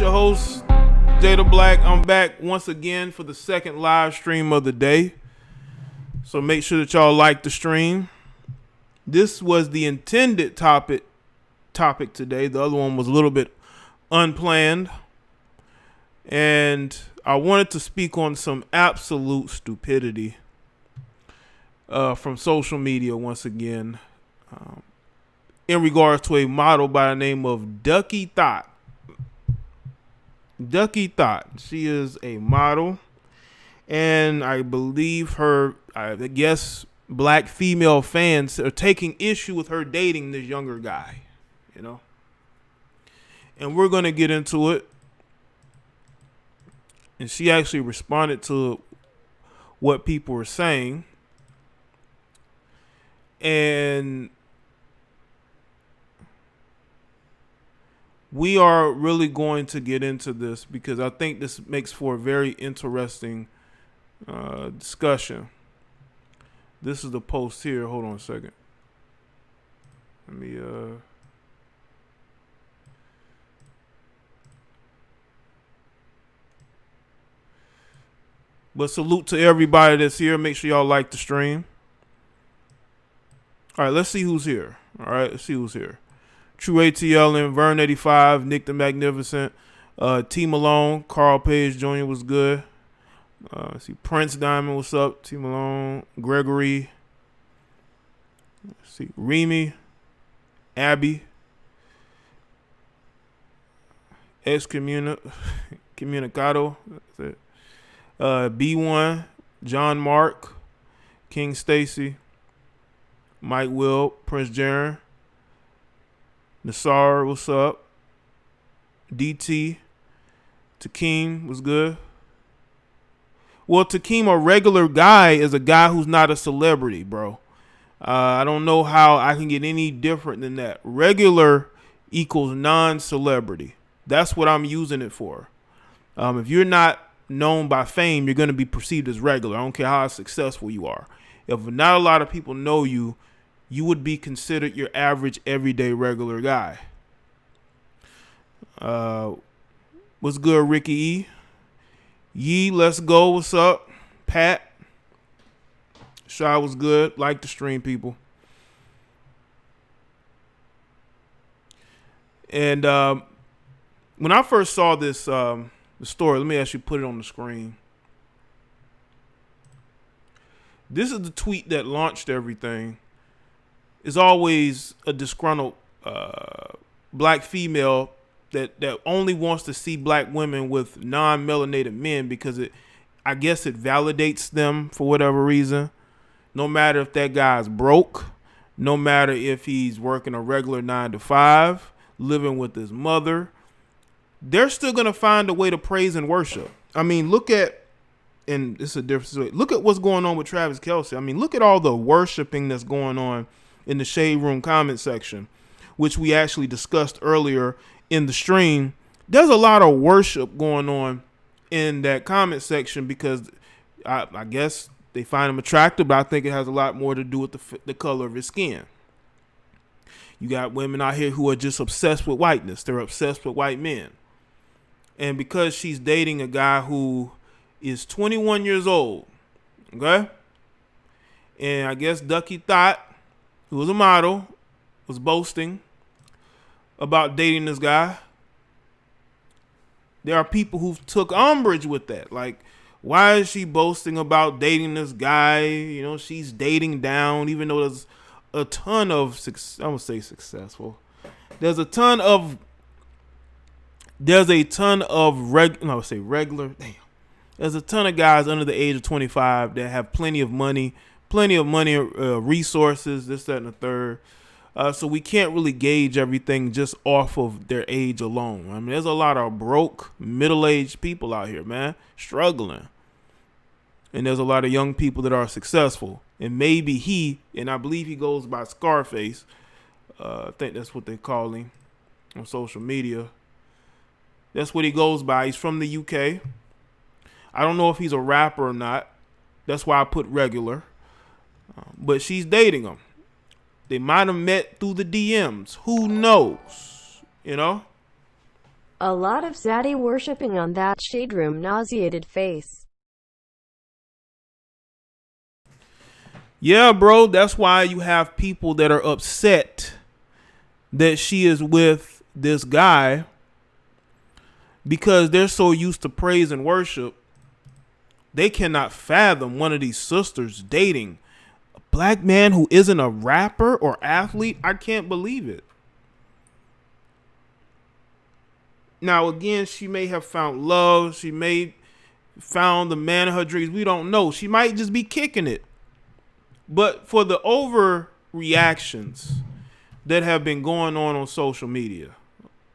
your host, JDBlack. I'm back once again for the second live stream of the day. So make sure that y'all like the stream. This was the intended topic today. The other one was a little bit unplanned. And I wanted to speak on some absolute stupidity from social media once again. In regards to a model by the name of Ducky Thought. Ducky Thought. She is a model. And I believe I guess black female fans are taking issue with her dating this younger guy. You know? And we're going to get into it. And she actually responded to what people were saying. And we are really going to get into this because I think this makes for a very interesting discussion. This is the post here. Hold on a second. Let me But salute to everybody that's here. Make sure y'all like the stream. All right, let's see who's here. All right, let's see who's here. True ATL and Vern 85, Nick the Magnificent, T Malone, Carl Page Jr. was good. Let's see, Prince Diamond, what's up? T Malone, Gregory. Let's see, Remy, Abby, Excommunicado. That's it. B1, John Mark, King Stacy, Mike Will, Prince Jaron, Nassar, what's up? DT, Takeem was good. Well, Takeem, a regular guy, is a guy who's not a celebrity, bro. I don't know how I can get any different than that. Regular equals non-celebrity. That's what I'm using it for. If you're not known by fame, you're going to be perceived as regular. I don't care how successful you are. If not a lot of people know you, you would be considered your average, everyday, regular guy. What's good, Ricky E? Yee, let's go. What's up? Pat. Shy was good. Like the stream, people. And when I first saw this the story, let me actually put it on the screen. This is the tweet that launched everything. Is always a disgruntled black female that only wants to see black women with non-melanated men because I guess it validates them for whatever reason. No matter if that guy's broke, no matter if he's working a regular 9-to-5, living with his mother, they're still going to find a way to praise and worship. I mean, look at what's going on with Travis Kelce. I mean, look at all the worshiping that's going on in the Shade Room comment section, which we actually discussed earlier in the stream. There's a lot of worship going on in that comment section because I guess they find him attractive, but I think it has a lot more to do with the color of his skin. You got women out here who are just obsessed with whiteness. They're obsessed with white men. And because she's dating a guy who is 21 years old, okay? And I guess Ducky Thought, who was a model, was boasting about dating this guy. There are people who took umbrage with that. Like, why is she boasting about dating this guy? You know, she's dating down, even though there's a ton of, I would say successful. There's a ton of regular. Damn. There's a ton of guys under the age of 25 that have plenty of money, resources, this, that, and the third. So we can't really gauge everything just off of their age alone. I mean, there's a lot of broke, middle-aged people out here, man, struggling. And there's a lot of young people that are successful. And maybe and I believe he goes by Scarface. I think that's what they call him on social media. That's what he goes by. He's from the UK. I don't know if he's a rapper or not. That's why I put regular. But she's dating him. They might have met through the DMs. Who knows? You know? A lot of zaddy worshipping on that shade room nauseated face. Yeah, bro, that's why you have people that are upset that she is with this guy, because they're so used to praise and worship. They cannot fathom one of these sisters dating a black man who isn't a rapper or athlete. I can't believe it. Now, again, she may have found love. She may found the man of her dreams. We don't know. She might just be kicking it. But for the overreactions that have been going on social media,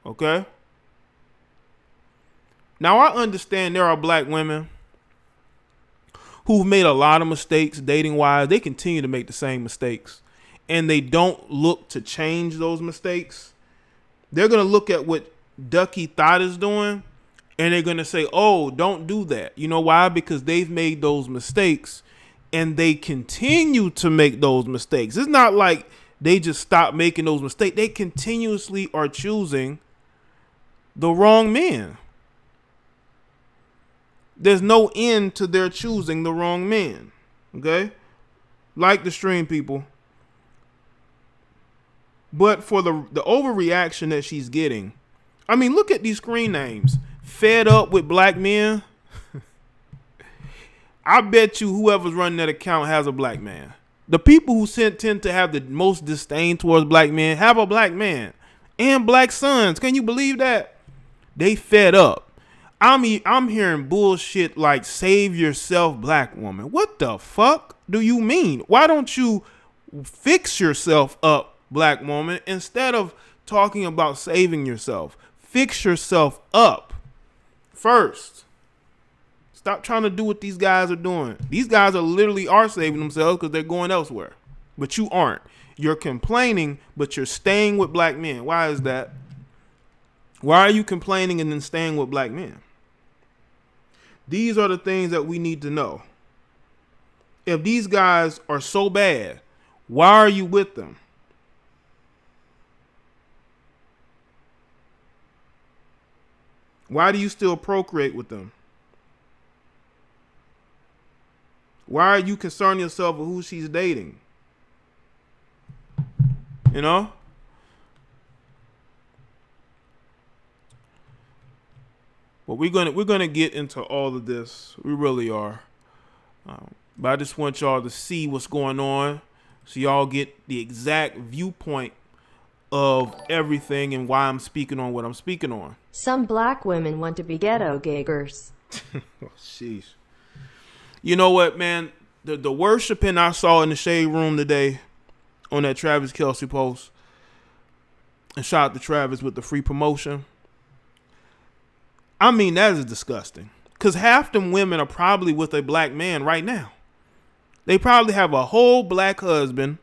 okay? Now, I understand there are black women who've made a lot of mistakes dating-wise. They continue to make the same mistakes, and they don't look to change those mistakes. They're going to look at what Ducky Thought is doing, and they're going to say, oh, don't do that. You know why? Because they've made those mistakes, and they continue to make those mistakes. It's not like they just stop making those mistakes. They continuously are choosing the wrong men. There's no end to their choosing the wrong man. Okay? Like the stream, people. But for the overreaction that she's getting, I mean, look at these screen names. Fed up with black men. I bet you whoever's running that account has a black man. The people who tend to have the most disdain towards black men have a black man and black sons. Can you believe that? They fed up. I'm hearing bullshit like save yourself, black woman. What the fuck do you mean? Why don't you fix yourself up, black woman, instead of talking about saving yourself? Fix yourself up first. Stop trying to do what these guys are doing. These guys are literally saving themselves because they're going elsewhere. But you aren't. You're complaining, but you're staying with black men. Why is that? Why are you complaining and then staying with black men? These are the things that we need to know. If these guys are so bad, why are you with them? Why do you still procreate with them? Why are you concerning yourself with who she's dating? You know? But we're gonna get into all of this. We really are. But I just want y'all to see what's going on, so y'all get the exact viewpoint of everything and why I'm speaking on what I'm speaking on. Some black women want to be ghetto giggers. Oh, sheesh. You know what, man? The worshiping I saw in the shade room today on that Travis Kelce post, and shout out to Travis with the free promotion. I mean, that is disgusting. Because half them women are probably with a black man right now. They probably have a whole black husband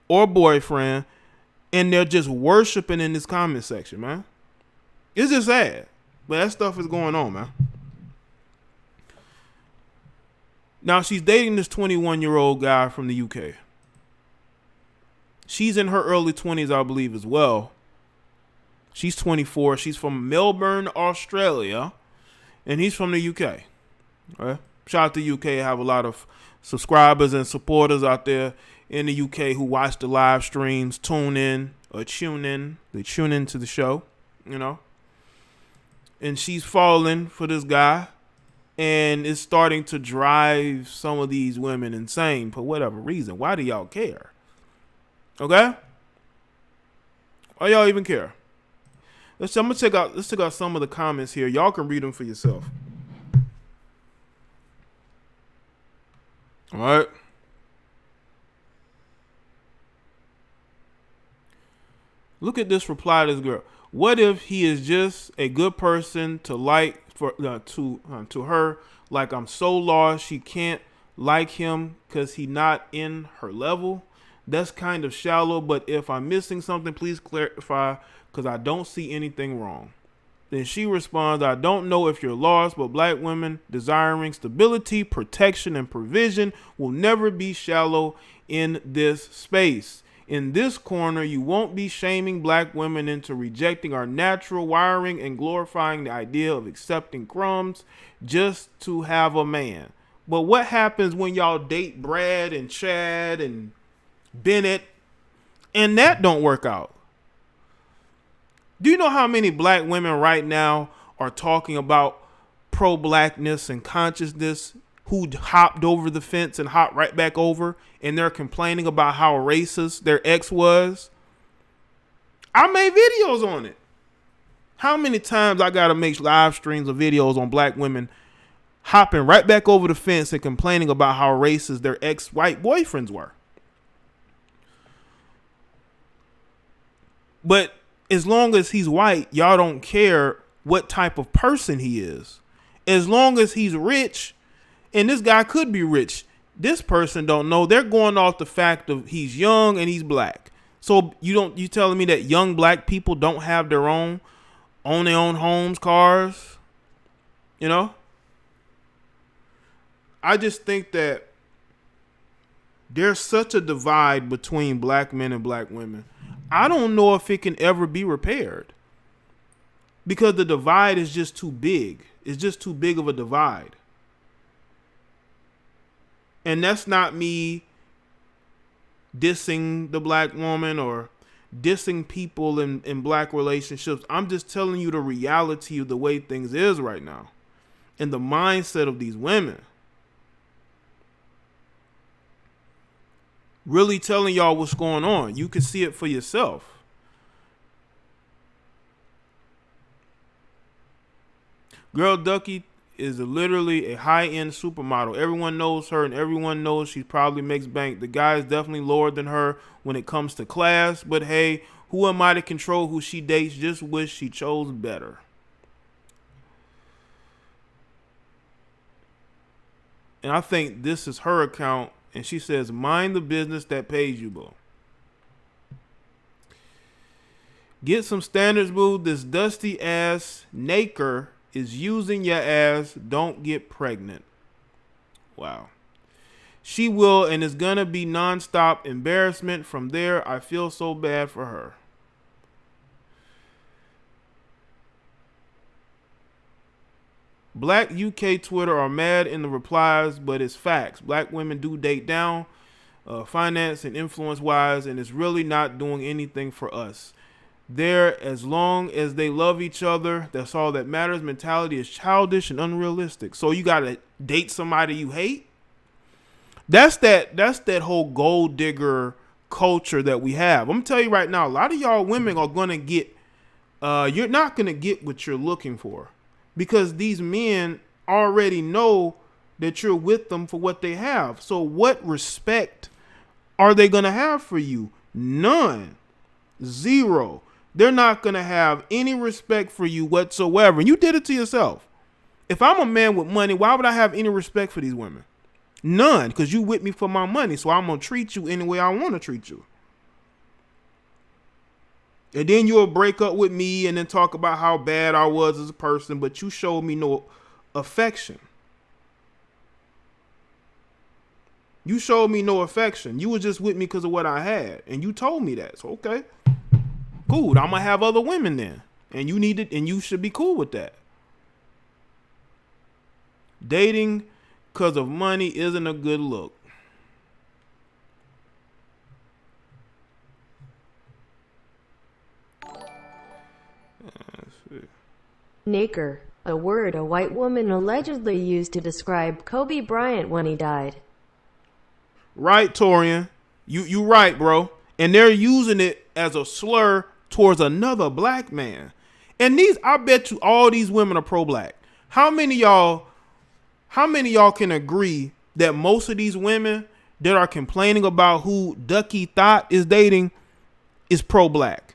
or boyfriend, and they're just worshiping in this comment section, man. It's just sad. But that stuff is going on, man. Now, she's dating this 21-year-old guy from the UK. She's in her early 20s, I believe, as well. She's 24. She's from Melbourne, Australia. And he's from the UK. All right? Shout out to UK. I have a lot of subscribers and supporters out there in the UK who watch the live streams, tune in. They tune into the show, you know. And she's falling for this guy. And it's starting to drive some of these women insane for whatever reason. Why do y'all care? Okay? Why y'all even care? Let's check out some of the comments here. Y'all can read them for yourself. All right. Look at this reply to this girl. What if he is just a good person to like to her? Like, I'm so lost she can't like him because he not in her level. That's kind of shallow, but if I'm missing something, please clarify because I don't see anything wrong. Then she responds, I don't know if you're lost, but black women desiring stability, protection, and provision will never be shallow in this space. In this corner, you won't be shaming black women into rejecting our natural wiring and glorifying the idea of accepting crumbs just to have a man. But what happens when y'all date Brad and Chad and Bennett and that don't work out? Do you know how many black women right now are talking about pro-blackness and consciousness who hopped over the fence and hopped right back over, and they're complaining about how racist their ex was? I made videos on it. How many times I got to make live streams of videos on black women hopping right back over the fence and complaining about how racist their ex-white boyfriends were? But as long as he's white, y'all don't care what type of person he is. As long as he's rich, and this guy could be rich, this person don't know. They're going off the fact of he's young and he's black. So you telling me that young black people don't have their own, own their own homes, cars? You know? I just think that there's such a divide between black men and black women. I don't know if it can ever be repaired because the divide is just too big. It's just too big of a divide. And that's not me dissing the black woman or dissing people in black relationships. I'm just telling you the reality of the way things is right now and the mindset of these women. Really telling y'all what's going on. You can see it for yourself. Girl Ducky is literally a high-end supermodel. Everyone knows her and everyone knows she probably makes bank. The guy is definitely lower than her when it comes to class. But hey, who am I to control who she dates? Just wish she chose better. And I think this is her account. And she says, mind the business that pays you, boo. Get some standards, boo. This dusty ass naker is using your ass. Don't get pregnant. Wow. She will, and it's going to be nonstop embarrassment from there. I feel so bad for her. Black UK Twitter are mad in the replies, but it's facts. Black women do date down, finance and influence wise, and it's really not doing anything for us. There, as long as they love each other, that's all that matters. Mentality is childish and unrealistic. So you gotta date somebody you hate. That's that whole gold digger culture that we have. I'm gonna tell you right now, a lot of y'all women are gonna get. You're not gonna get what you're looking for. Because these men already know that you're with them for what they have. So what respect are they going to have for you? None. Zero. They're not going to have any respect for you whatsoever. And you did it to yourself. If I'm a man with money, why would I have any respect for these women? None. Because you with me for my money. So I'm going to treat you any way I want to treat you. And then you'll break up with me and then talk about how bad I was as a person, but you showed me no affection. You showed me no affection. You were just with me because of what I had. And you told me that. So, okay. Cool. I'm going to have other women then. And you need it, and you should be cool with that. Dating because of money isn't a good look. Naker, a word a white woman allegedly used to describe Kobe Bryant when he died. Right, Torian. You right, bro. And they're using it as a slur towards another black man. And I bet you all these women are pro-black. How many of y'all can agree that most of these women that are complaining about who Ducky Thought is dating is pro-black?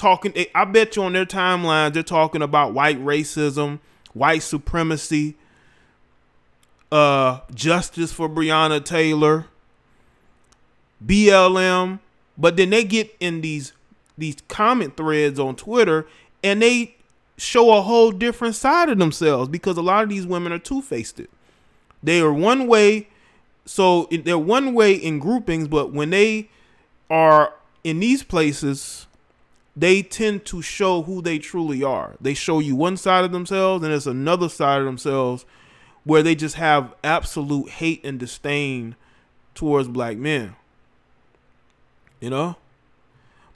I bet you on their timelines, they're talking about white racism, white supremacy, justice for Breonna Taylor, BLM. But then they get in these comment threads on Twitter and they show a whole different side of themselves because a lot of these women are two-faced. They are one way. So they're one way in groupings, but when they are in these places, they tend to show who they truly are. They show you one side of themselves, and there's another side of themselves where they just have absolute hate and disdain towards black men. You know?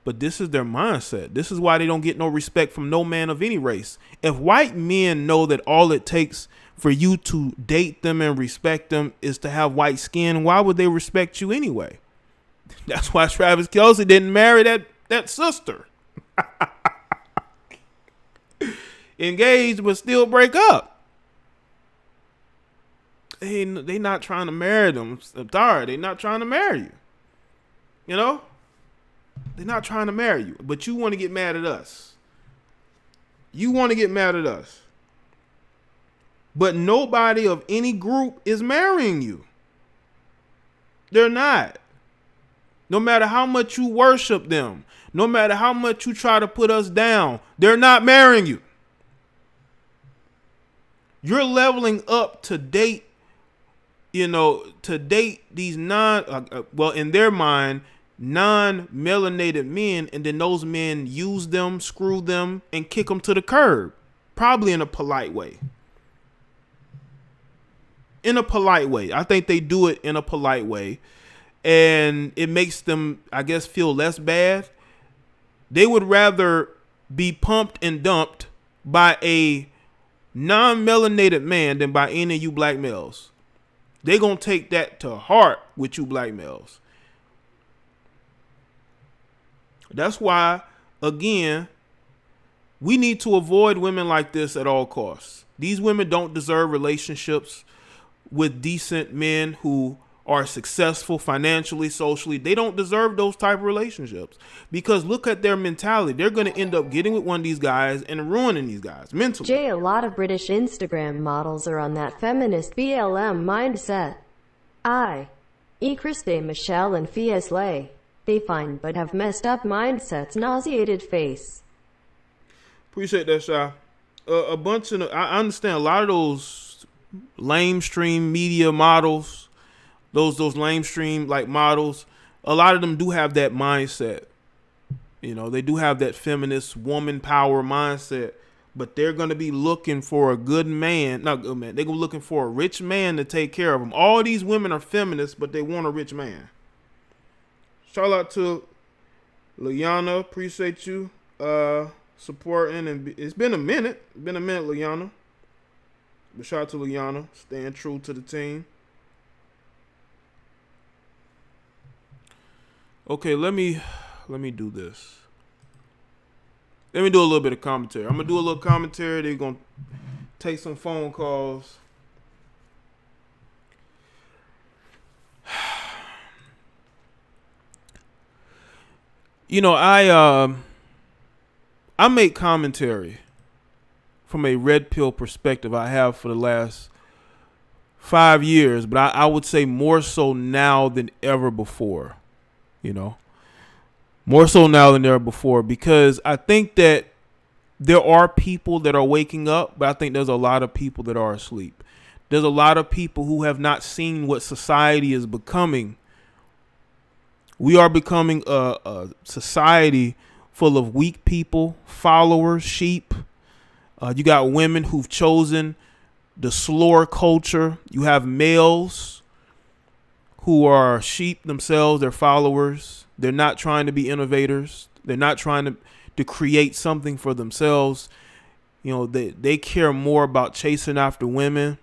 But this is their mindset. This is why they don't get no respect from no man of any race. If white men know that all it takes for you to date them and respect them is to have white skin, why would they respect you anyway? That's why Travis Kelce didn't marry that sister. Engaged but still break up. They not trying to marry them. Sorry, they not trying to marry you. You know? They're not trying to marry you. But you want to get mad at us. You want to get mad at us. But nobody of any group is marrying you. They're not. No matter how much you worship them, no matter how much you try to put us down, they're not marrying you. You're leveling up to date, to date these in their mind, non-melanated men, and then those men use them, screw them, and kick them to the curb, probably in a polite way. In a polite way. I think they do it in a polite way, and it makes them, I guess, feel less bad. They would rather be pumped and dumped by a non-melanated man than by any of you black males. They're going to take that to heart with you black males. That's why, again, we need to avoid women like this at all costs. These women don't deserve relationships with decent men who are successful financially, socially. They don't deserve those type of relationships, because look at their mentality. They're going to end up getting with one of these guys and ruining these guys mentally. Jay, a lot of British Instagram models are on that feminist BLM mindset. Christe Michelle and Fiesley. They fine but have messed up mindsets, nauseated face. Appreciate that, Shy. A bunch of, I understand a lot of those lamestream media models, those lamestream like models, a lot of them do have that mindset. They do have that feminist woman power mindset, but they're going to be looking for a good man, not good man. They're going to be looking for a rich man to take care of them. All these women are feminists, but they want a rich man. Shout out to Liana. Appreciate you supporting. And it's been a minute. Liana. But shout out to Liana. Staying true to the team. Okay, let me do this. Let me do a little bit of commentary. I'm going to do a little commentary. They're going to take some phone calls. I make commentary from a red pill perspective. I have for the last 5 years, but I would say more so now than ever before. More so now than ever before, because I think that there are people that are waking up, but I think there's a lot of people that are asleep. There's a lot of people who have not seen what society is becoming. We are becoming a society full of weak people, followers, sheep. You got women who've chosen the slower culture. You have males who are sheep themselves. They're followers. They're not trying to be innovators. They're not trying to create something for themselves. They care more about chasing after women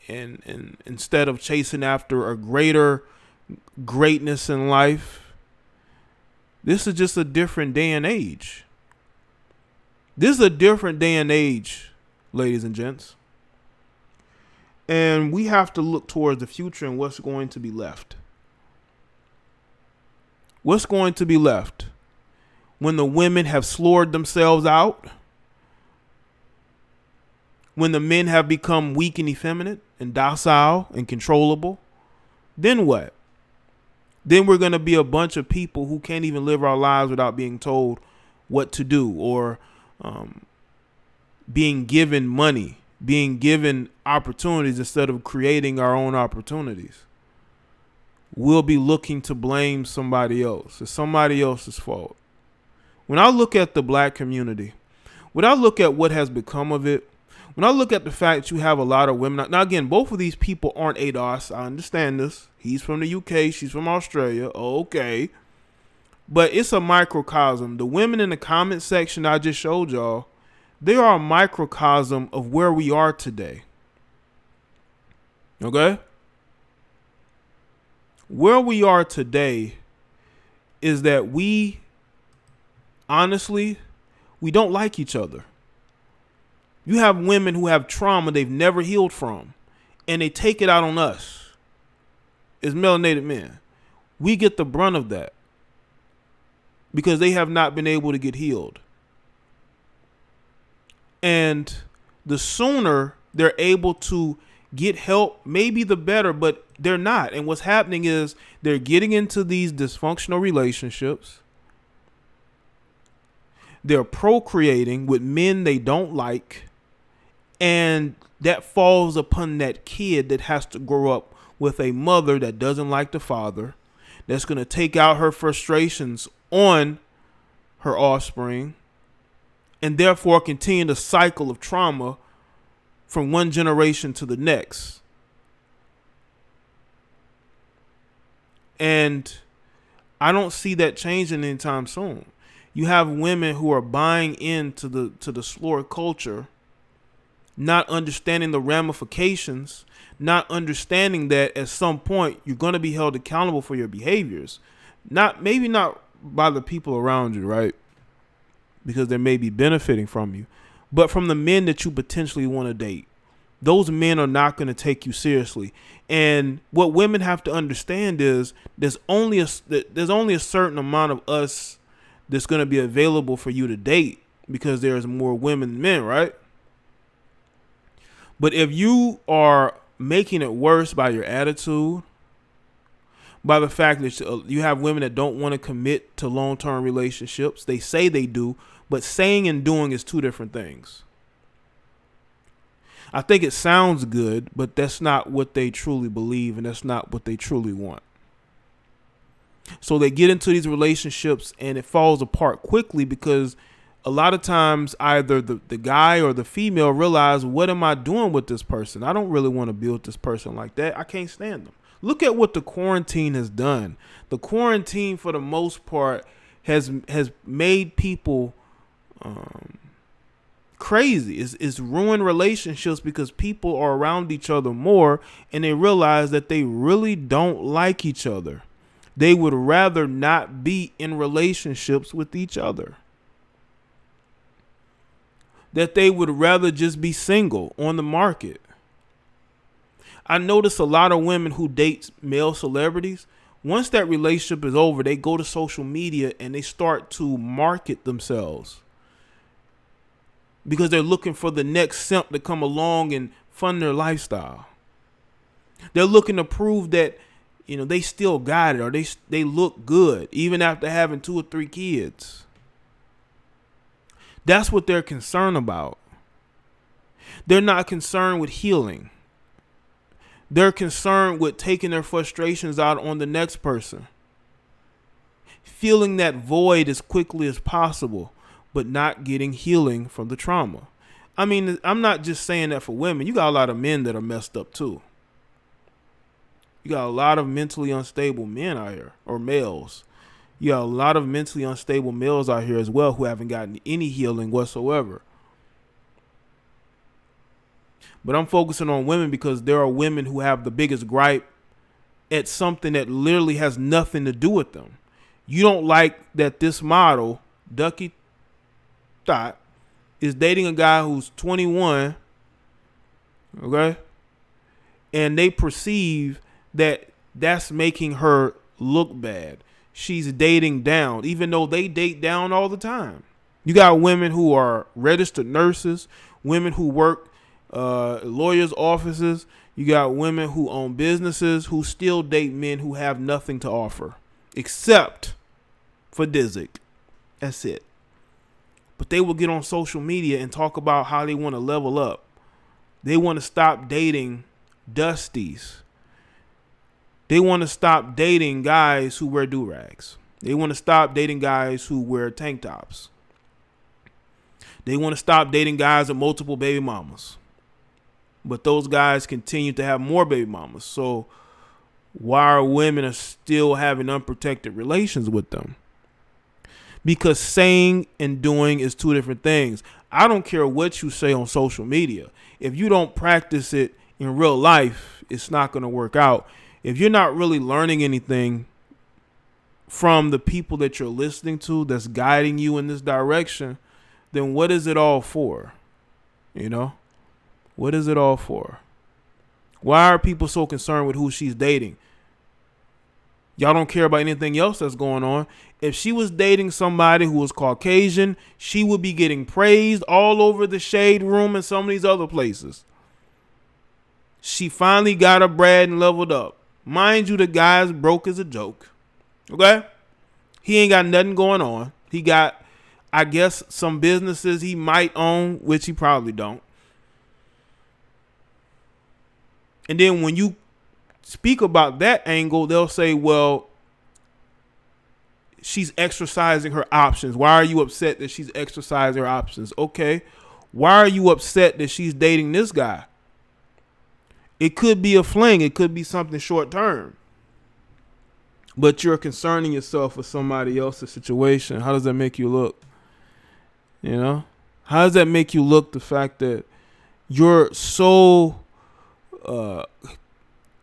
and instead of chasing after a greater greatness in life. This is just a different day and age. This is a different day and age, ladies and gents. And we have to look towards the future and what's going to be left. What's going to be left when the women have slored themselves out? When the men have become weak and effeminate and docile and controllable? Then what? Then we're going to be a bunch of people who can't even live our lives without being told what to do, or being given money, being given opportunities instead of creating our own opportunities. we'll be looking to blame somebody else. It's somebody else's fault. When I look at the black community, when I look at what has become of it, when I look at the fact that you have a lot of women. Now, again, both of these people aren't ADOS. I understand this. He's from the UK. She's from Australia. Okay. But it's a microcosm. The women in the comment section I just showed y'all, they are a microcosm of where we are today. Okay? Where we are today is that we, honestly, we don't like each other. You have women who have trauma they've never healed from, and they take it out on us as melanated men. We get the brunt of that because they have not been able to get healed. And the sooner they're able to get help, maybe the better, but they're not. And what's happening is they're getting into these dysfunctional relationships. They're procreating with men they don't like. And that falls upon that kid that has to grow up with a mother that doesn't like the father, that's going to take out her frustrations on her offspring, and therefore continue the cycle of trauma from one generation to the next. And I don't see that changing anytime soon. You have women who are buying into the slur culture, not understanding the ramifications, not understanding that at some point you're going to be held accountable for your behaviors. Maybe not by the people around you, right? Because they may be benefiting from you, but from the men that you potentially want to date. Those men are not going to take you seriously. And what women have to understand is there's only a certain amount of us that's going to be available for you to date, because there's more women than men, right? But if you are making it worse by your attitude, by the fact that you have women that don't want to commit to long-term relationships, they say they do, but saying and doing is two different things. I think it sounds good, but that's not what they truly believe, and that's not what they truly want. So they get into these relationships and it falls apart quickly because a lot of times either the guy or the female realize, what am I doing with this person? I don't really want to be with this person like that. I can't stand them. Look at what the quarantine has done. The quarantine, for the most part, has made people crazy. It's ruined relationships because people are around each other more and they realize that they really don't like each other. They would rather not be in relationships with each other. That they would rather just be single on the market. I notice a lot of women who date male celebrities, once that relationship is over, they go to social media and they start to market themselves because they're looking for the next simp to come along and fund their lifestyle. They're looking to prove that, they still got it, or they look good even after having 2 or 3 kids. That's what they're concerned about. They're not concerned with healing. They're concerned with taking their frustrations out on the next person, filling that void as quickly as possible, but not getting healing from the trauma. I mean, I'm not just saying that for women. You got a lot of men that are messed up too. You got a lot of mentally unstable men out here, or males. You got a lot of mentally unstable males out here as well who haven't gotten any healing whatsoever. But I'm focusing on women because there are women who have the biggest gripe at something that literally has nothing to do with them. You don't like that this model, Ducky Thought, is dating a guy who's 21, okay? And they perceive that that's making her look bad. She's dating down, even though they date down all the time. You got women who are registered nurses, women who work lawyers' offices. You got women who own businesses who still date men who have nothing to offer except for DISSED. That's it. But they will get on social media and talk about how they want to level up. They want to stop dating dusties. They want to stop dating guys who wear do-rags. They want to stop dating guys who wear tank tops. They want to stop dating guys with multiple baby mamas. But those guys continue to have more baby mamas. So why are women still having unprotected relations with them? Because saying and doing is two different things. I don't care what you say on social media. If you don't practice it in real life, it's not going to work out. If you're not really learning anything from the people that you're listening to that's guiding you in this direction, then what is it all for? You know? What is it all for? Why are people so concerned with who she's dating? Y'all don't care about anything else that's going on. If she was dating somebody who was Caucasian, she would be getting praised all over the Shade Room and some of these other places. She finally got her bread and leveled up. Mind you, the guy's broke as a joke. Okay? He ain't got nothing going on. He got, I guess, some businesses he might own, which he probably don't. And then when you speak about that angle, they'll say, well, she's exercising her options. Why are you upset that she's exercising her options? Okay. Why are you upset that she's dating this guy? It could be a fling. It could be something short term. But you're concerning yourself with somebody else's situation. How does that make you look? You know? How does that make you look, the fact that you're so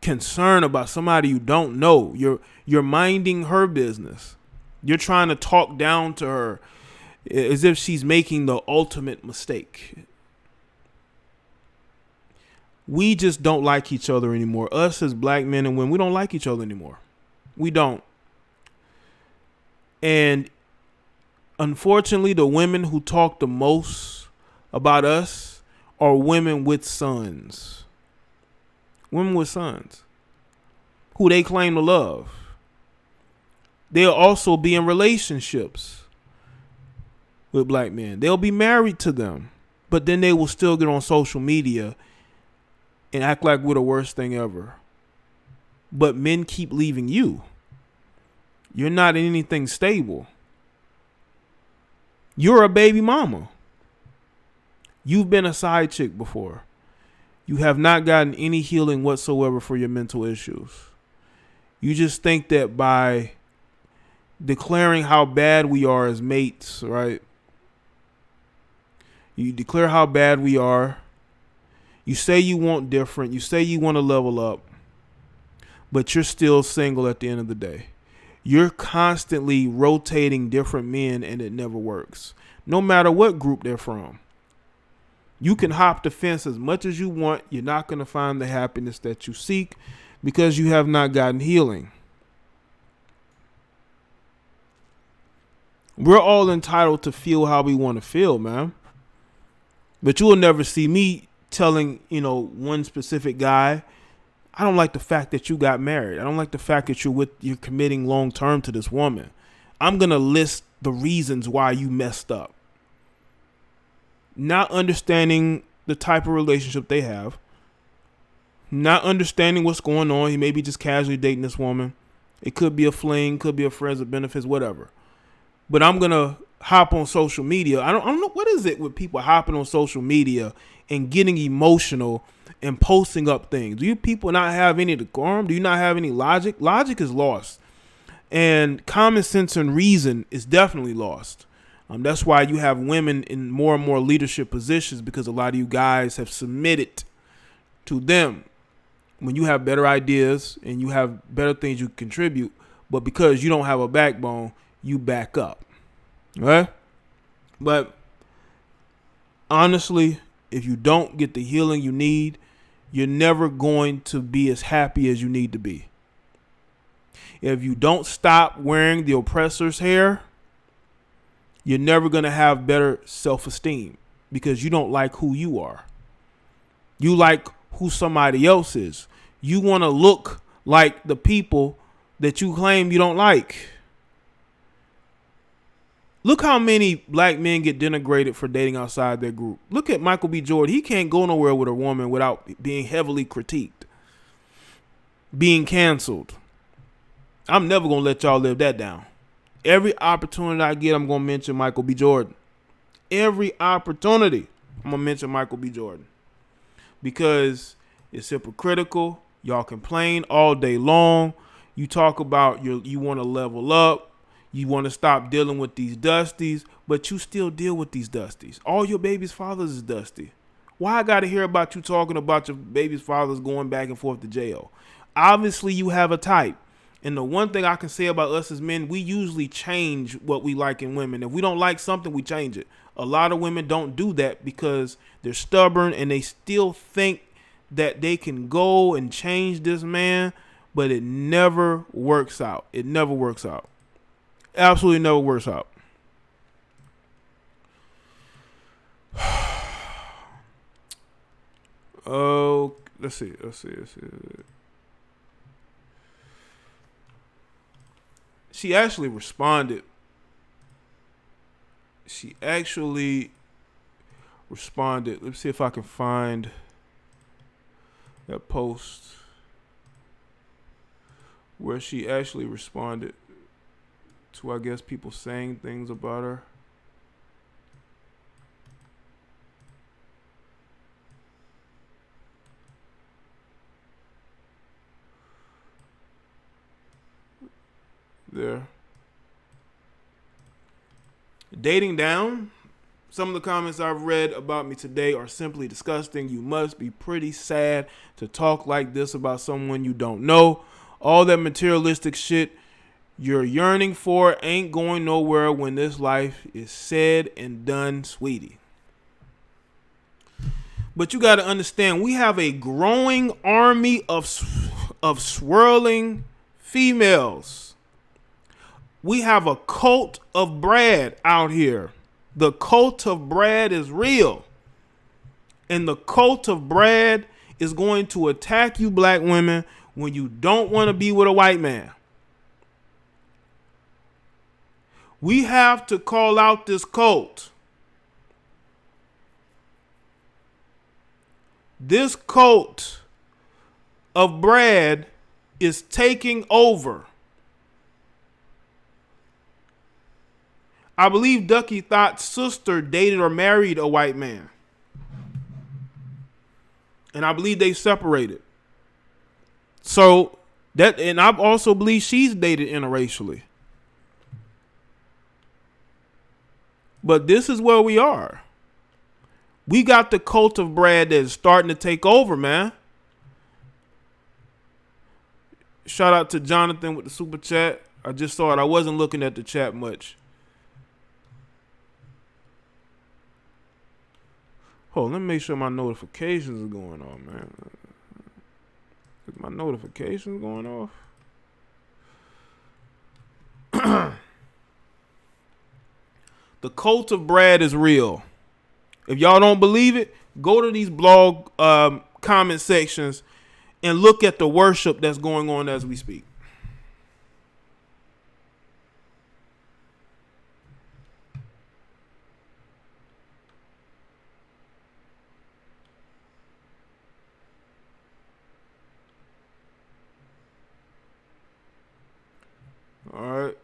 concerned about somebody you don't know? You're minding her business. You're trying to talk down to her as if she's making the ultimate mistake. We just don't like each other anymore. Us as black men and women, we don't like each other anymore. We don't. And unfortunately, the women who talk the most about us are women with sons. Women with sons who they claim to love. They'll also be in relationships with black men. They'll be married to them, but then they will still get on social media and act like we're the worst thing ever. But men keep leaving you. You're not in anything stable. You're a baby mama. You've been a side chick before. You have not gotten any healing whatsoever for your mental issues. You just think that by declaring how bad we are as mates, right? You declare how bad we are. You say you want different. You say you want to level up. But you're still single at the end of the day. You're constantly rotating different men and it never works. No matter what group they're from. You can hop the fence as much as you want. You're not going to find the happiness that you seek because you have not gotten healing. We're all entitled to feel how we want to feel, man. But you will never see me telling, one specific guy, I don't like the fact that you got married. I don't like the fact that you're committing long term to this woman. I'm going to list the reasons why you messed up. Not understanding the type of relationship they have. Not understanding what's going on. He may be just casually dating this woman. It could be a fling, could be a friends with benefits, whatever. But I'm going to hop on social media. I don't know. What is it with people hopping on social media and getting emotional and posting up things? Do you people not have any decorum? Do you not have any logic? Logic is lost. And common sense and reason is definitely lost. That's why you have women in more and more leadership positions, because a lot of you guys have submitted to them. When you have better ideas and you have better things you contribute, but because you don't have a backbone, you back up. Right? But honestly, if you don't get the healing you need, you're never going to be as happy as you need to be. If you don't stop wearing the oppressor's hair, you're never going to have better self-esteem because you don't like who you are. You like who somebody else is. You want to look like the people that you claim you don't like. Look how many black men get denigrated for dating outside their group. Look at Michael B. Jordan. He can't go nowhere with a woman without being heavily critiqued. being canceled. I'm never going to let y'all live that down. Every opportunity I get, I'm going to mention Michael B. Jordan. Every opportunity, I'm going to mention Michael B. Jordan. Because it's hypocritical. Y'all complain all day long. You talk about you want to level up. You want to stop dealing with these dusties. But you still deal with these dusties. All your baby's fathers is dusty. Why I got to hear about you talking about your baby's fathers going back and forth to jail? Obviously, you have a type. And the one thing I can say about us as men, we usually change what we like in women. If we don't like something, we change it. A lot of women don't do that because they're stubborn and they still think that they can go and change this man, but it never works out. It never works out. Absolutely never works out. Oh, let's see. She actually responded. Let's see if I can find that post where she actually responded to, I guess, people saying things about her. There. Dating down. Some of the comments I've read about me today are simply disgusting. You must be pretty sad to talk like this about someone you don't know. All that materialistic shit you're yearning for ain't going nowhere when this life is said and done, sweetie. But you got to understand, we have a growing army of swirling females. We have a cult of Brad out here. The cult of Brad is real. And the cult of Brad is going to attack you black women when you don't want to be with a white man. We have to call out this cult. This cult of Brad is taking over. I believe Ducky Thought's sister dated or married a white man. And I believe they separated. So that, and I also believe she's dated interracially. But this is where we are. We got the cult of Brad that is starting to take over, man. Shout out to Jonathan with the super chat. I just saw it. I wasn't looking at the chat much. Hold on, let me make sure my notifications are going on, man. Is my notifications going off? The cult of Brad is real. If y'all don't believe it, go to these blog comment sections and look at the worship that's going on as we speak. All right.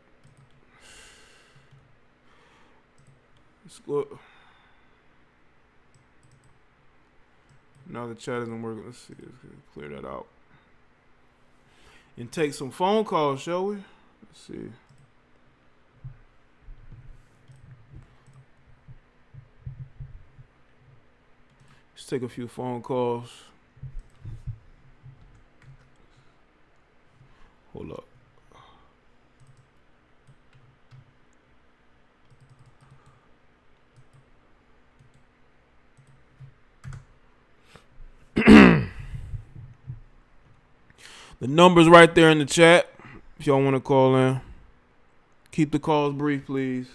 Let's go. Now the chat isn't working. Let's see. Let's clear that out. And take some phone calls, shall we? Let's see. Let's take a few phone calls. Hold up. The number's right there in the chat if y'all want to call in. Keep the calls brief, please.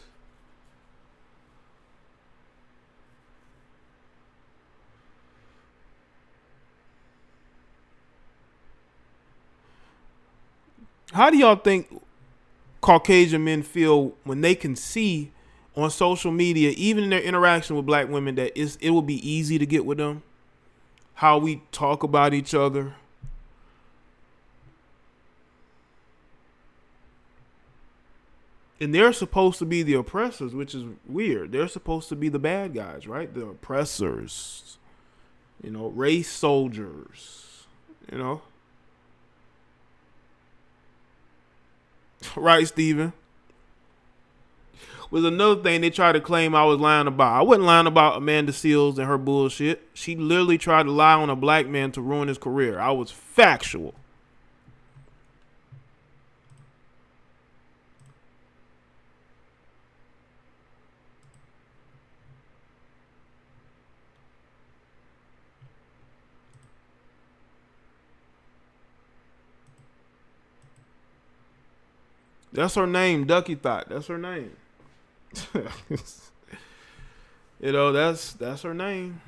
How do y'all think Caucasian men feel when they can see on social media, even in their interaction with black women, that it will be easy to get with them? How we talk about each other. And they're supposed to be the oppressors, which is weird. They're supposed to be the bad guys, right? The oppressors. You know, race soldiers. You know? Right, Steven? Was another thing they tried to claim I was lying about. I wasn't lying about Amanda Seales and her bullshit. She literally tried to lie on a black man to ruin his career. I was factual. That's her name, Ducky Thought. That's her name. You know, that's her name.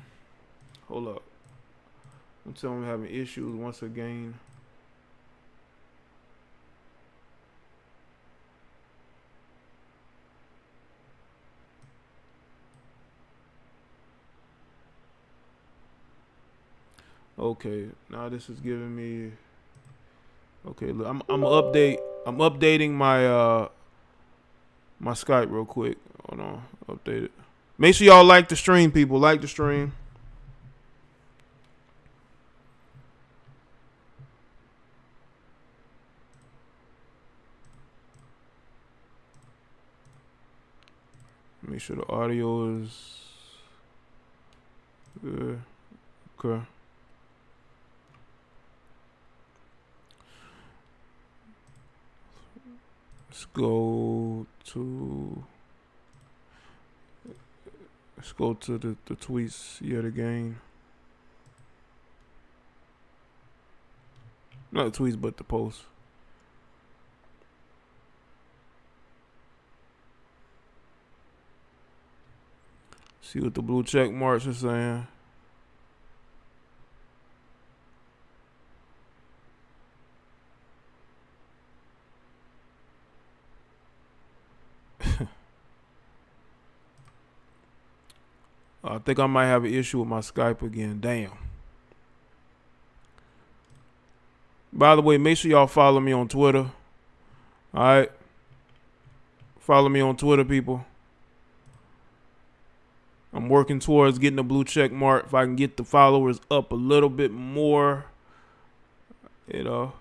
Hold up. I'm telling I'm having issues once again. Okay, now this is giving me. Okay, look, I'm updating my my Skype real quick. Hold on, update it. Make sure y'all like the stream, people. Like the stream. Make sure the audio is good. Okay. Let's go to the tweets yet again. Not the tweets, but the posts. See what the blue check marks are saying. I think I might have an issue with my Skype again. Damn. By the way, make sure y'all follow me on Twitter. Alright. Follow me on Twitter, people. I'm working towards getting a blue check mark. If I can get the followers up a little bit more, you know.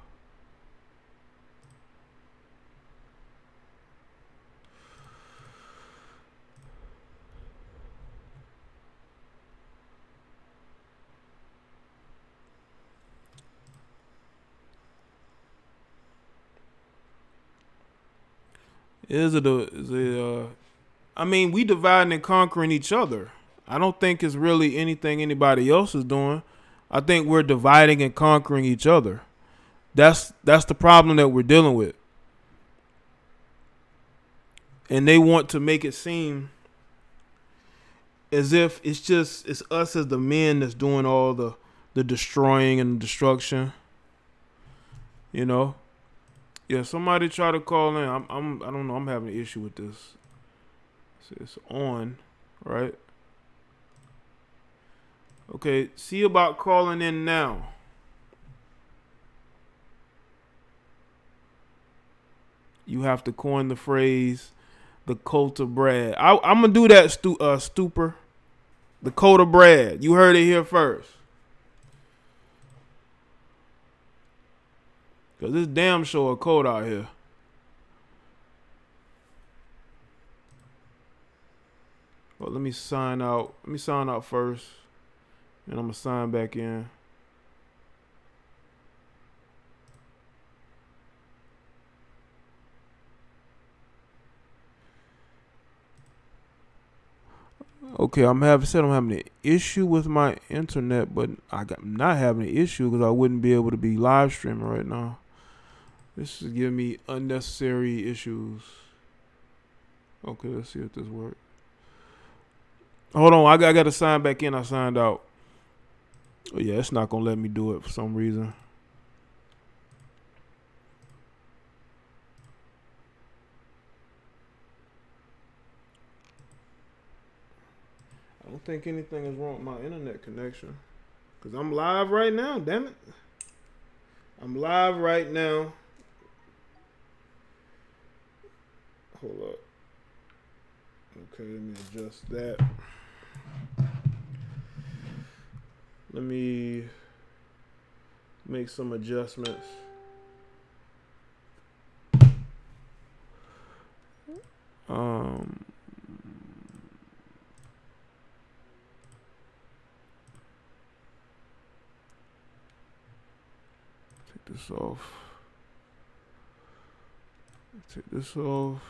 I mean, we dividing and conquering each other. I don't think it's really anything anybody else is doing. I think we're dividing and conquering each other. That's the problem that we're dealing with. And they want to make it seem as if it's us as the men that's doing all the destroying and destruction. You know? Yeah, somebody try to call in. I don't know. I'm having an issue with this. It's on, right? Okay, see about calling in now. You have to coin the phrase, the cult of Brad. I'm gonna do that, stupor. The cult of Brad. You heard it here first. Cause this damn show a code out here. Well, let me sign out. Let me sign out first. And I'm gonna sign back in. Okay, I'm having an issue with my internet, but I'm not having an issue because I wouldn't be able to be live streaming right now. This is giving me unnecessary issues. Okay, let's see if this works. Hold on, I got to sign back in. I signed out. Oh, yeah, it's not going to let me do it for some reason. I don't think anything is wrong with my internet connection. Because I'm live right now, damn it. I'm live right now. Hold up. Okay, let me adjust that. Let me make some adjustments. Take this off. Take this off.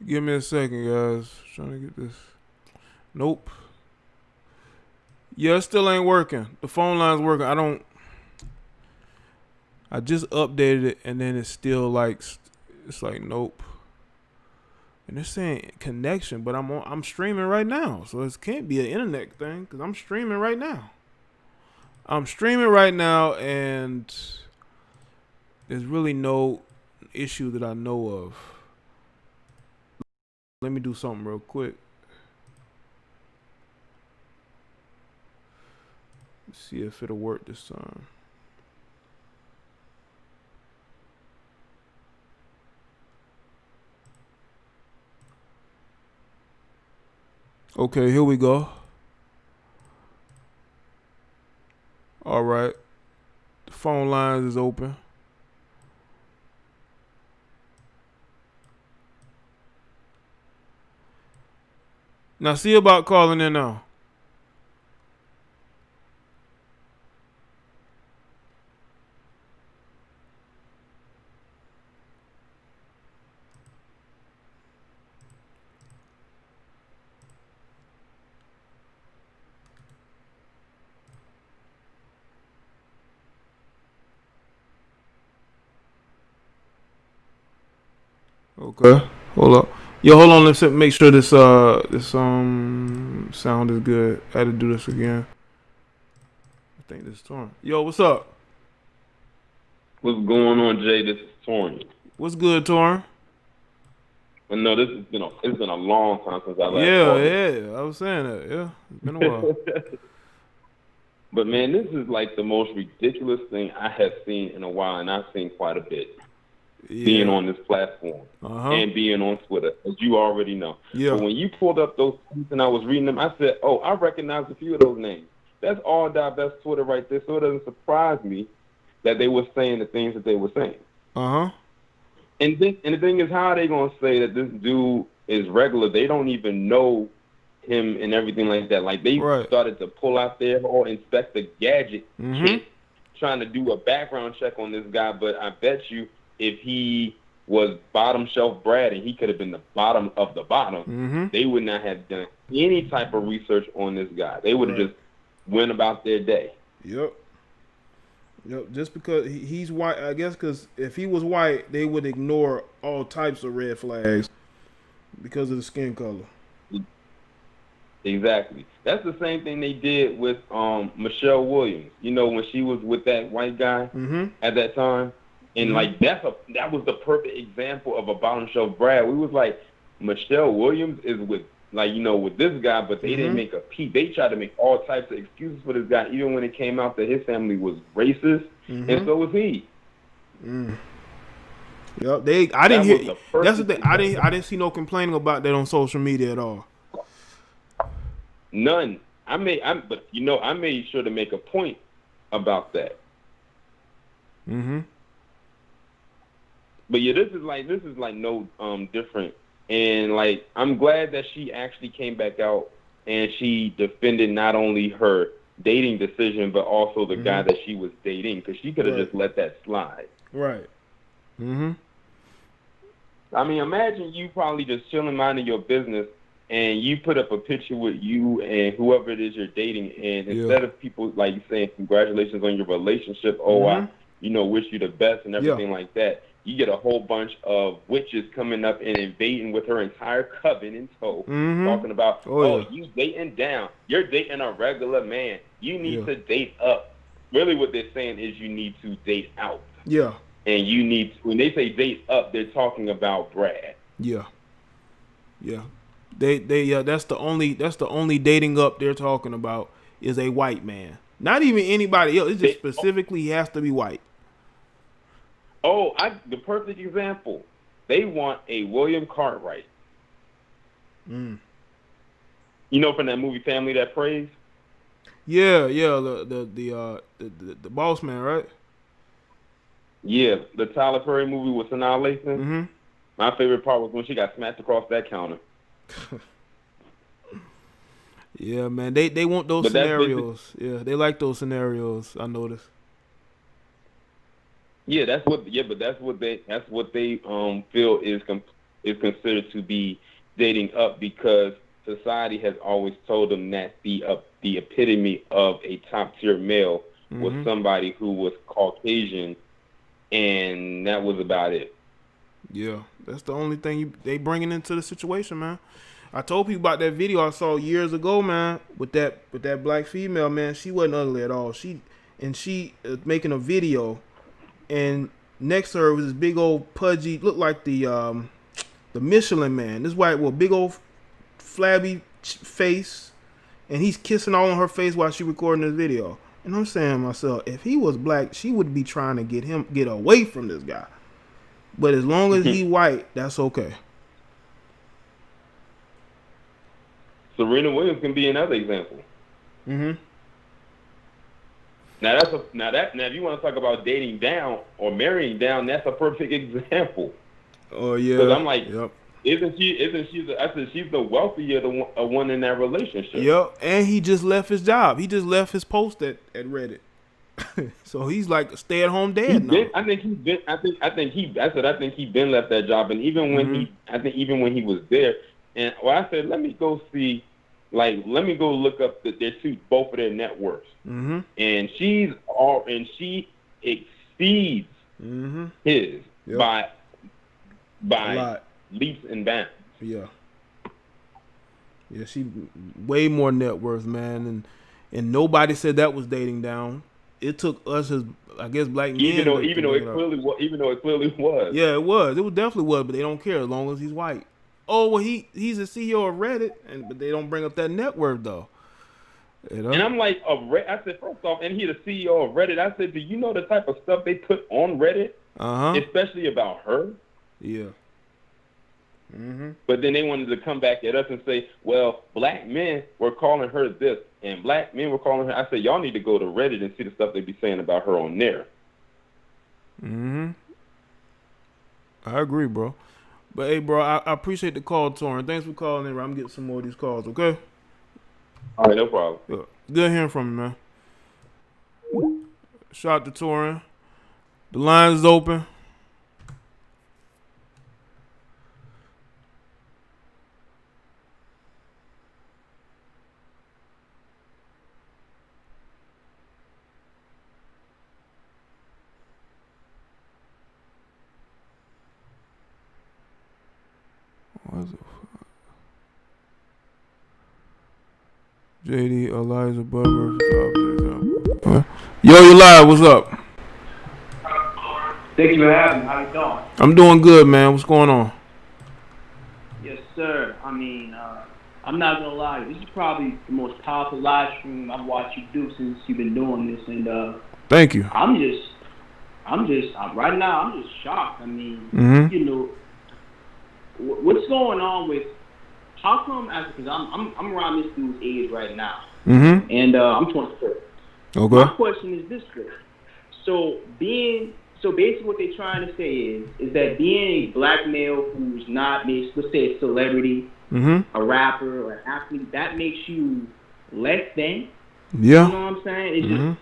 Give me a second, guys. Trying to get this. Nope. Yeah, it still ain't working. The phone line's working. I just updated it and then it's still like, it's like nope. And it's saying connection, but I'm streaming right now, so it can't be an internet thing because I'm streaming right now. I'm streaming right now, and there's really no issue that I know of. Let me do something real quick. Let's see if it'll work this time. Okay, here we go. All right. The phone lines is open. Now see about calling in now. Okay, hold up. Yo, hold on. Let's make sure this sound is good. I had to do this again. I think this is Torn. Yo, what's up? What's going on, Jay? This is Torn. What's good, Torn? Well, no, this has been it's been a long time since I last Yeah, I was saying that. Yeah, it's been a while. But man, this is like the most ridiculous thing I have seen in a while, and I've seen quite a bit. Yeah. Being on this platform and being on Twitter, as you already know. Yeah. But when you pulled up those tweets and I was reading them, I said, "Oh, I recognize a few of those names." That's all diverse Twitter right there. So it doesn't surprise me that they were saying the things that they were saying. And the thing is, how are they gonna say that this dude is regular? They don't even know him and everything like that. Like they started to pull out their whole Inspector Gadget kit, trying to do a background check on this guy. But I bet you, if he was bottom shelf Brad and he could have been the bottom of the bottom, they would not have done any type of research on this guy. They would have just went about their day. Yep. Just because he's white, I guess, because if he was white, they would ignore all types of red flags because of the skin color. Exactly. That's the same thing they did with Michelle Williams. You know, when she was with that white guy at that time. And like that was the perfect example of a bottom shelf Brad. We was like, Michelle Williams is with with this guy, but they didn't make a peep. They tried to make all types of excuses for this guy, even when it came out that his family was racist, and so was he. Yep, I didn't hear. That's the thing. I didn't see no complaining about that on social media at all. None. I made sure to make a point about that. But yeah, this is like no different. And like I'm glad that she actually came back out and she defended not only her dating decision but also the guy that she was dating, because she could have just let that slide. Right. I mean, imagine you probably just chilling, minding your business, and you put up a picture with you and whoever it is you're dating, and instead of people like saying congratulations on your relationship, I wish you the best and everything like that, you get a whole bunch of witches coming up and invading with her entire coven in tow, talking about, you dating down. You're dating a regular man. You need to date up. Really what they're saying is you need to date out. Yeah. And you need, when they say date up, they're talking about Brad. Yeah. That's the only dating up they're talking about is a white man. Not even anybody else. It just specifically has to be white. The perfect example. They want a William Cartwright. You know, from that movie Family That Prays? Yeah, the boss man, right? Yeah, the Tyler Perry movie with Sanaa Lathan. My favorite part was when she got smacked across that counter. Yeah, man, they want those scenarios. Yeah, they like those scenarios. I noticed. Yeah, that's what they feel is considered to be dating up, because society has always told them that the epitome of a top tier male was somebody who was Caucasian, and that was about it. Yeah, that's the only thing they bringing into the situation, man. I told people about that video I saw years ago, man, with that black female, man. She wasn't ugly at all. She making a video, and next to her was this big old pudgy, looked like the Michelin Man. This white with big old flabby face, and he's kissing all on her face while she recording this video. And I'm saying to myself, if he was black, she would be trying to get away from this guy. But as long as he white, that's okay. Serena Williams can be another example. Now if you want to talk about dating down or marrying down, that's a perfect example. Oh yeah. Because I'm like, isn't she? I said she's the wealthier one in that relationship. Yep. And he just left his job. He just left his post at Reddit. So he's like a stay-at-home dad now. I think he been left that job, and even when he was there, and I said, let me go look up both of their net worths, and she exceeds his by leaps and bounds. Yeah, she way more net worth, man, and nobody said that was dating down. It took us as, I guess, black men. Even though it clearly was. Yeah, it was. It definitely was, but they don't care as long as he's white. Oh, well, he's a CEO of Reddit, but they don't bring up that net worth though. You know? And I'm like, I said, first off, and he's the CEO of Reddit. I said, do you know the type of stuff they put on Reddit, especially about her? Yeah. But then they wanted to come back at us and say, well, black men were calling her this, and black men were calling her. I said, y'all need to go to Reddit and see the stuff they be saying about her on there. I agree, bro. But hey, bro, I appreciate the call, Torrin. Thanks for calling in, bro. I'm getting some more of these calls, okay? All right, no problem. Yeah. Good hearing from you, man. Shout out to Torrin. The line is open. JD, Eliza, Butler. Yo, you live. What's up? Thank you for having me. How you doing? I'm doing good, man. What's going on? Yes, sir. I mean, I'm not gonna lie. This is probably the most powerful live stream I've watched you do since you've been doing this, and thank you. I'm just right now. I'm just shocked. I mean, you know, what's going on with? How come? Because I'm around this dude's age right now, and I'm 24. Okay. My question is this: so basically, what they're trying to say is that being a black male who's not, let's say, a celebrity, a rapper, or an athlete, that makes you less than. Yeah. You know what I'm saying? It's just.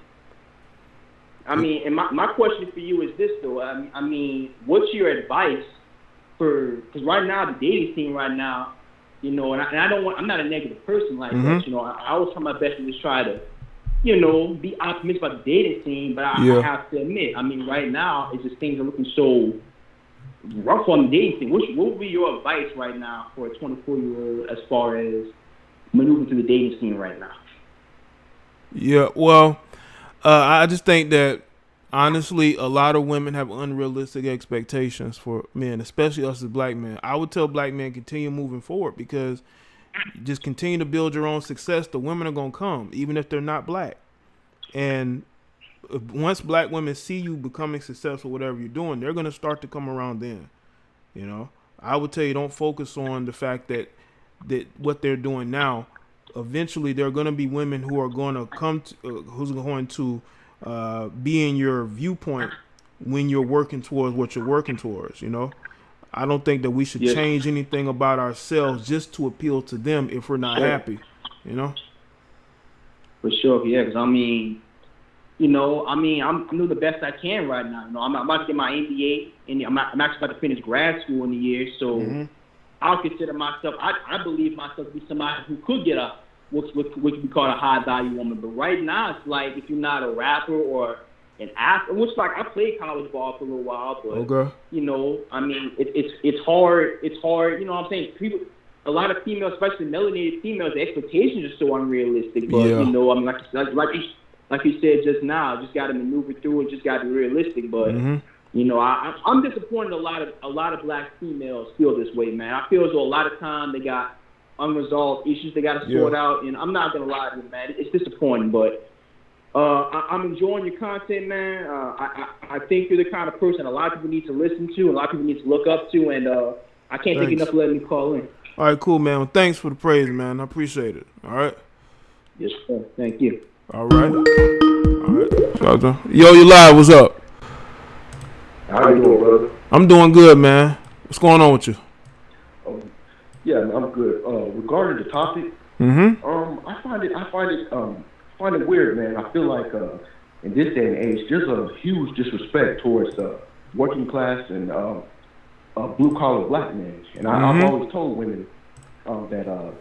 I mean, and my question for you is this though. I mean, what's your advice because right now the dating scene right now. You know, and I don't want. I'm not a negative person like that. You know, I always try my best to just try to, you know, be optimistic about the dating scene. But I have to admit, I mean, right now it's just things are looking so rough on the dating scene. What would be your advice right now for a 24-year-old as far as maneuvering through the dating scene right now? Yeah, well, I just think that honestly, a lot of women have unrealistic expectations for men, especially us as black men. I would tell black men continue moving forward because you just continue to build your own success. The women are gonna come, even if they're not black. And once black women see you becoming successful, whatever you're doing, they're gonna start to come around then. You know, I would tell you don't focus on the fact that what they're doing now. Eventually, there are gonna be women who are gonna come to, who's going to be in your viewpoint when you're working towards what you're working towards. You know, I don't think that we should change anything about ourselves just to appeal to them if we're not happy. You know. For sure, yeah. Because I mean, you know, I'm doing the best I can right now. You know, I'm about to get my MBA, and I'm actually about to finish grad school in the year. So I'll consider myself. I believe myself to be somebody who could get a what could be called a high value woman. But right now, it's like if you're not a rapper or an athlete, which like I played college ball for a little while, but you know, I mean, it's hard. It's hard. You know what I'm saying? People. A lot of females, especially melanated females, the expectations are so unrealistic. But you know, I mean, like you said just now, just got to maneuver through it. Just got to be realistic. But you know, I'm disappointed. A lot of black females feel this way, man. I feel as though a lot of time they got unresolved issues they got to sort out, and I'm not gonna lie to you, man. It's disappointing, but I'm enjoying your content, man. I think you're the kind of person a lot of people need to listen to, and a lot of people need to look up to, and I can't thank enough for letting me call in. All right, cool, man. Well, thanks for the praise, man. I appreciate it. All right. Yes, sir. Thank you. All right. All right. Yo, you live. What's up? How you doing, brother? I'm doing good, man. What's going on with you? Yeah, I'm good. Regarding the topic, I find it weird, man. I feel like in this day and age, there's a huge disrespect towards working class and blue collar black men, and I've always told women that,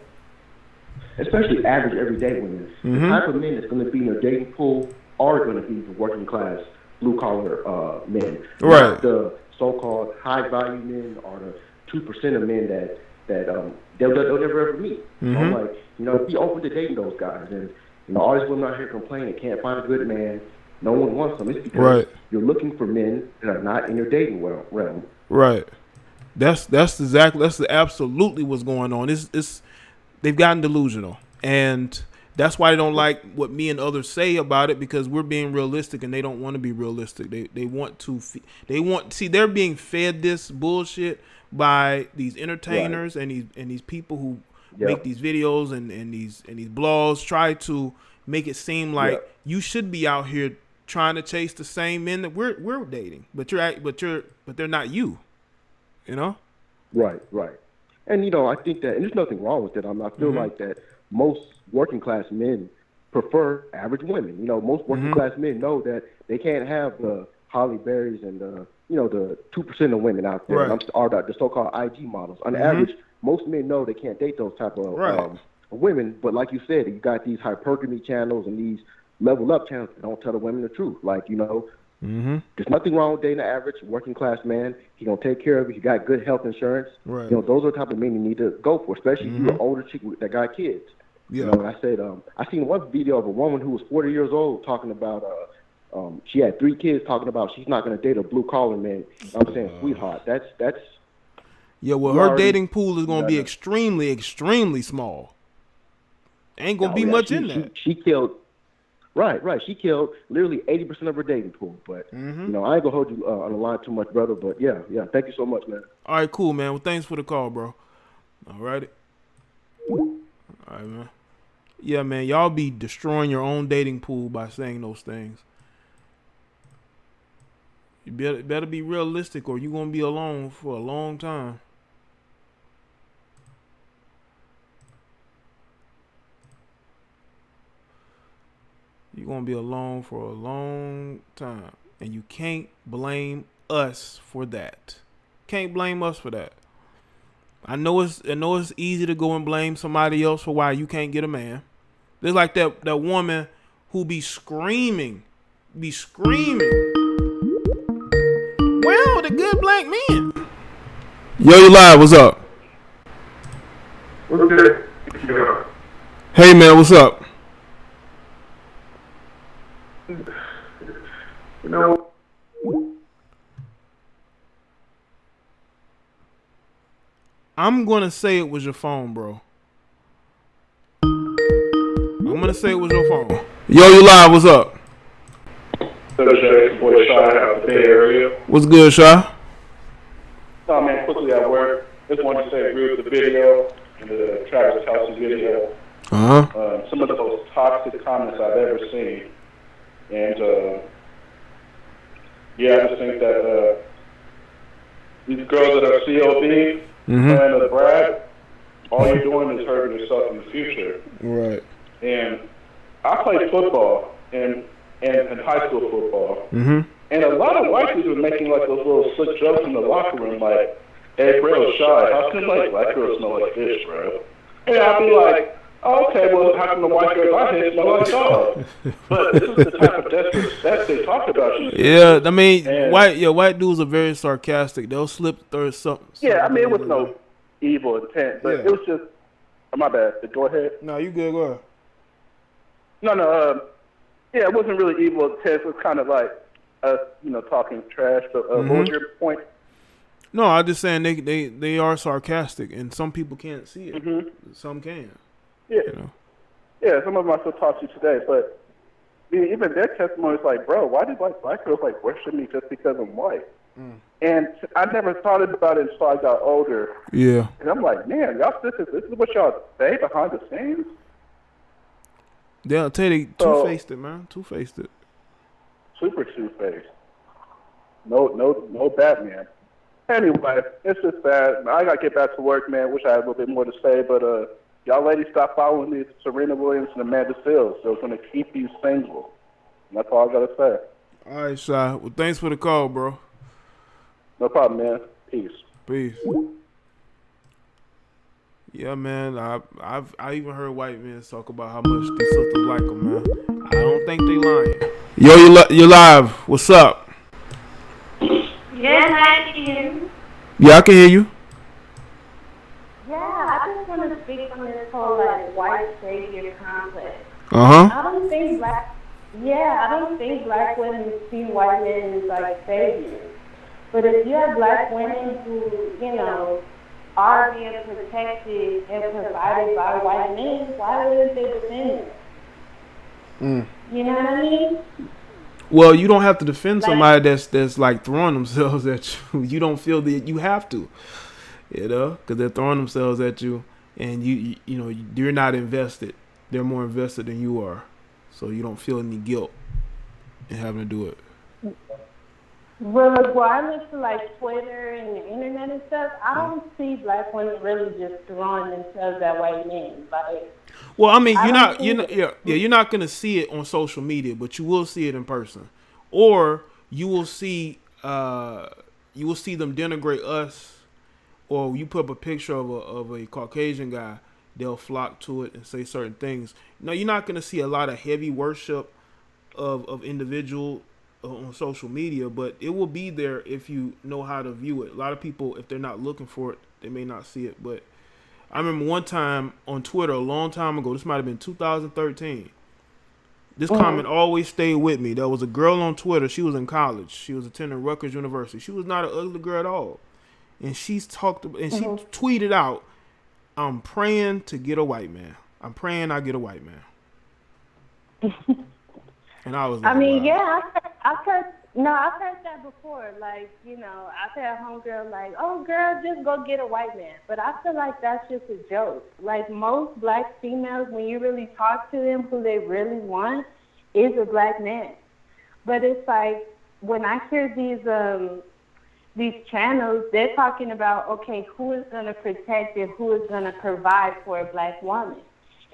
especially average everyday women, the type of men that's going to be in their dating pool are going to be the working class blue collar men, not the so-called high value men or the 2% of men that they'll never ever meet. So I'm like, you know, be open to dating those guys, and you know, all these women out here complaining they can't find a good man, no one wants them. It's because you're looking for men that are not in your dating realm. Right. That's absolutely what's going on. It's they've gotten delusional, and that's why they don't like what me and others say about it, because we're being realistic and they don't want to be realistic. They want to see they're being fed this bullshit by these entertainers and these people who make these videos and these blogs, try to make it seem like you should be out here trying to chase the same men that we're dating, but they're not you. You know? Right. And, you know, I think that, and there's nothing wrong with it. I feel like that most working class men prefer average women. You know, most working class men know that they can't have the Holly Berrys and the 2% of women out there, or the so-called IG models. On average, most men know they can't date those type of women. But like you said, you got these hypergamy channels and these level up channels that don't tell the women the truth. Like, you know, there's nothing wrong with dating an average working class man. He gonna take care of you. You got good health insurance. You know, those are the type of men you need to go for, especially if you're an older chick that got kids. You know, and I said, I seen one video of a woman who was 40 years old talking about, she had 3 kids, talking about she's not gonna date a blue collar man. I'm saying, sweetheart, that's. Yeah, well, her dating pool is gonna be extremely, extremely small. Ain't gonna be much in that. She killed. Right. She killed literally 80% of her dating pool. But, you know, I ain't going to hold you on the line too much, brother. But, yeah. Thank you so much, man. All right, cool, man. Well, thanks for the call, bro. All righty. All right, man. Yeah, man, y'all be destroying your own dating pool by saying those things. You better be realistic, or you're going to be alone for a long time. You're going to be alone for a long time. And you can't blame us for that. Can't blame us for that. I know it's easy to go and blame somebody else for why you can't get a man. There's like that woman who be screaming. Where are the good black men? Yo, you live. What's up? What's good? Hey, man, what's up? You No. I'm gonna say it was your phone, bro. I'm gonna say it was your phone. Yo, you live? What's up? Jaye, boy, Shy out the Bay Area. What's good, Shy? No, man, quickly at work. Just wanted to say, agree with the video and the Travis Kelce video. Some of the most toxic comments I've ever seen. And, yeah, I just think that these girls that are CLB, playing to brag, all you're doing is hurting yourself in the future. Right. And I played football and high school football. And a lot of white dudes were making like those little slick jokes in the locker room, like, "Hey, bro, Shy, how come like black girls smell like fish, bro?" And I'd be like, oh, "Okay, well, how come the white girls I hate smell like dog?" But this is the type of disrespect they talk about. Yeah, I mean, white dudes are very sarcastic. They'll slip through something. Yeah, I mean, it was no evil intent, but it was just. Oh, my bad. Go ahead. No, you good. Go ahead. No. Yeah, it wasn't really evil intent. It was kind of like us, talking trash. But what was your point? No, I'm just saying they are sarcastic, and some people can't see it. Some can. Yeah. Yeah, some of them I still talk to today, but I mean, even their testimony is like, bro, why did black girls worship me just because I'm white? And I never thought about it until I got older. Yeah. And I'm like, man, this is what y'all say behind the scenes? They'll tell you two-faced it, man. Two-faced it. Super two-faced. No Batman. Anyway, it's just bad. I gotta get back to work, man. Wish I had a little bit more to say, but y'all ladies stop following these Serena Williams and Amanda Seales. They're gonna keep you single. And that's all I gotta say. All right, Shy. Well, thanks for the call, bro. No problem, man. Peace. Yeah, man. I even heard white men talk about how much these sisters like them, man. I don't think they lying. Yo, you live? What's up? Yes, I can hear you. Yeah, I can hear you. Yeah, I just want to speak on this whole white savior complex. I don't think black women see white men as saviors. But if you have black women who, are being protected and provided by white men, why wouldn't they defend them? You know what I mean? Well, you don't have to defend somebody that's throwing themselves at you. You don't feel that you have to, because they're throwing themselves at you, and you're not invested. They're more invested than you are, so you don't feel any guilt in having to do it. Well, regardless of Twitter and the internet and stuff, I don't see black women really just throwing themselves at white men. Well, I mean, you're not gonna see it on social media, but you will see it in person, or you will see them denigrate us, or you put up a picture of a Caucasian guy, they'll flock to it and say certain things. No, you're not gonna see a lot of heavy worship of individual on social media, but it will be there if you know how to view it. A lot of people, if they're not looking for it, they may not see it. But I remember one time on Twitter a long time ago, this might have been 2013, this comment always stayed with me. There was a girl on Twitter, she was in college, she was attending Rutgers University, she was not an ugly girl at all, and she tweeted out, "I'm praying to get a white man. I'm praying I get a white man." And I was like, wow. I've heard that before. I've had homegirl "Oh, girl, just go get a white man." But I feel like that's just a joke. Most black females, when you really talk to them, who they really want is a black man. But it's when I hear these channels, they're talking about, okay, who is going to protect and who is going to provide for a black woman.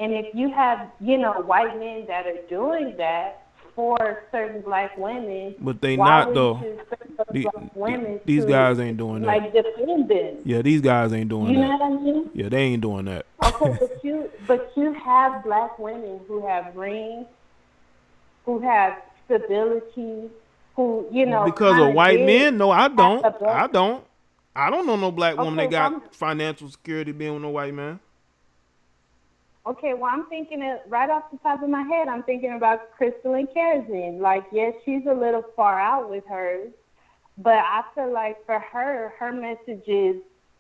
And if you have, white men that are doing that for certain black women, but they not though. These guys ain't doing that. Defend them. Yeah, these guys ain't doing that. You know what I mean? Yeah, they ain't doing that. Okay, but you have black women who have rings, who have stability, who because of white men. No, I don't. I don't know no black woman that got financial security being with no white man. Okay, well, I'm thinking it right off the top of my head. I'm thinking about Crystal and Kerosene. Like, yes, she's a little far out with hers, but I feel like for her, her message is,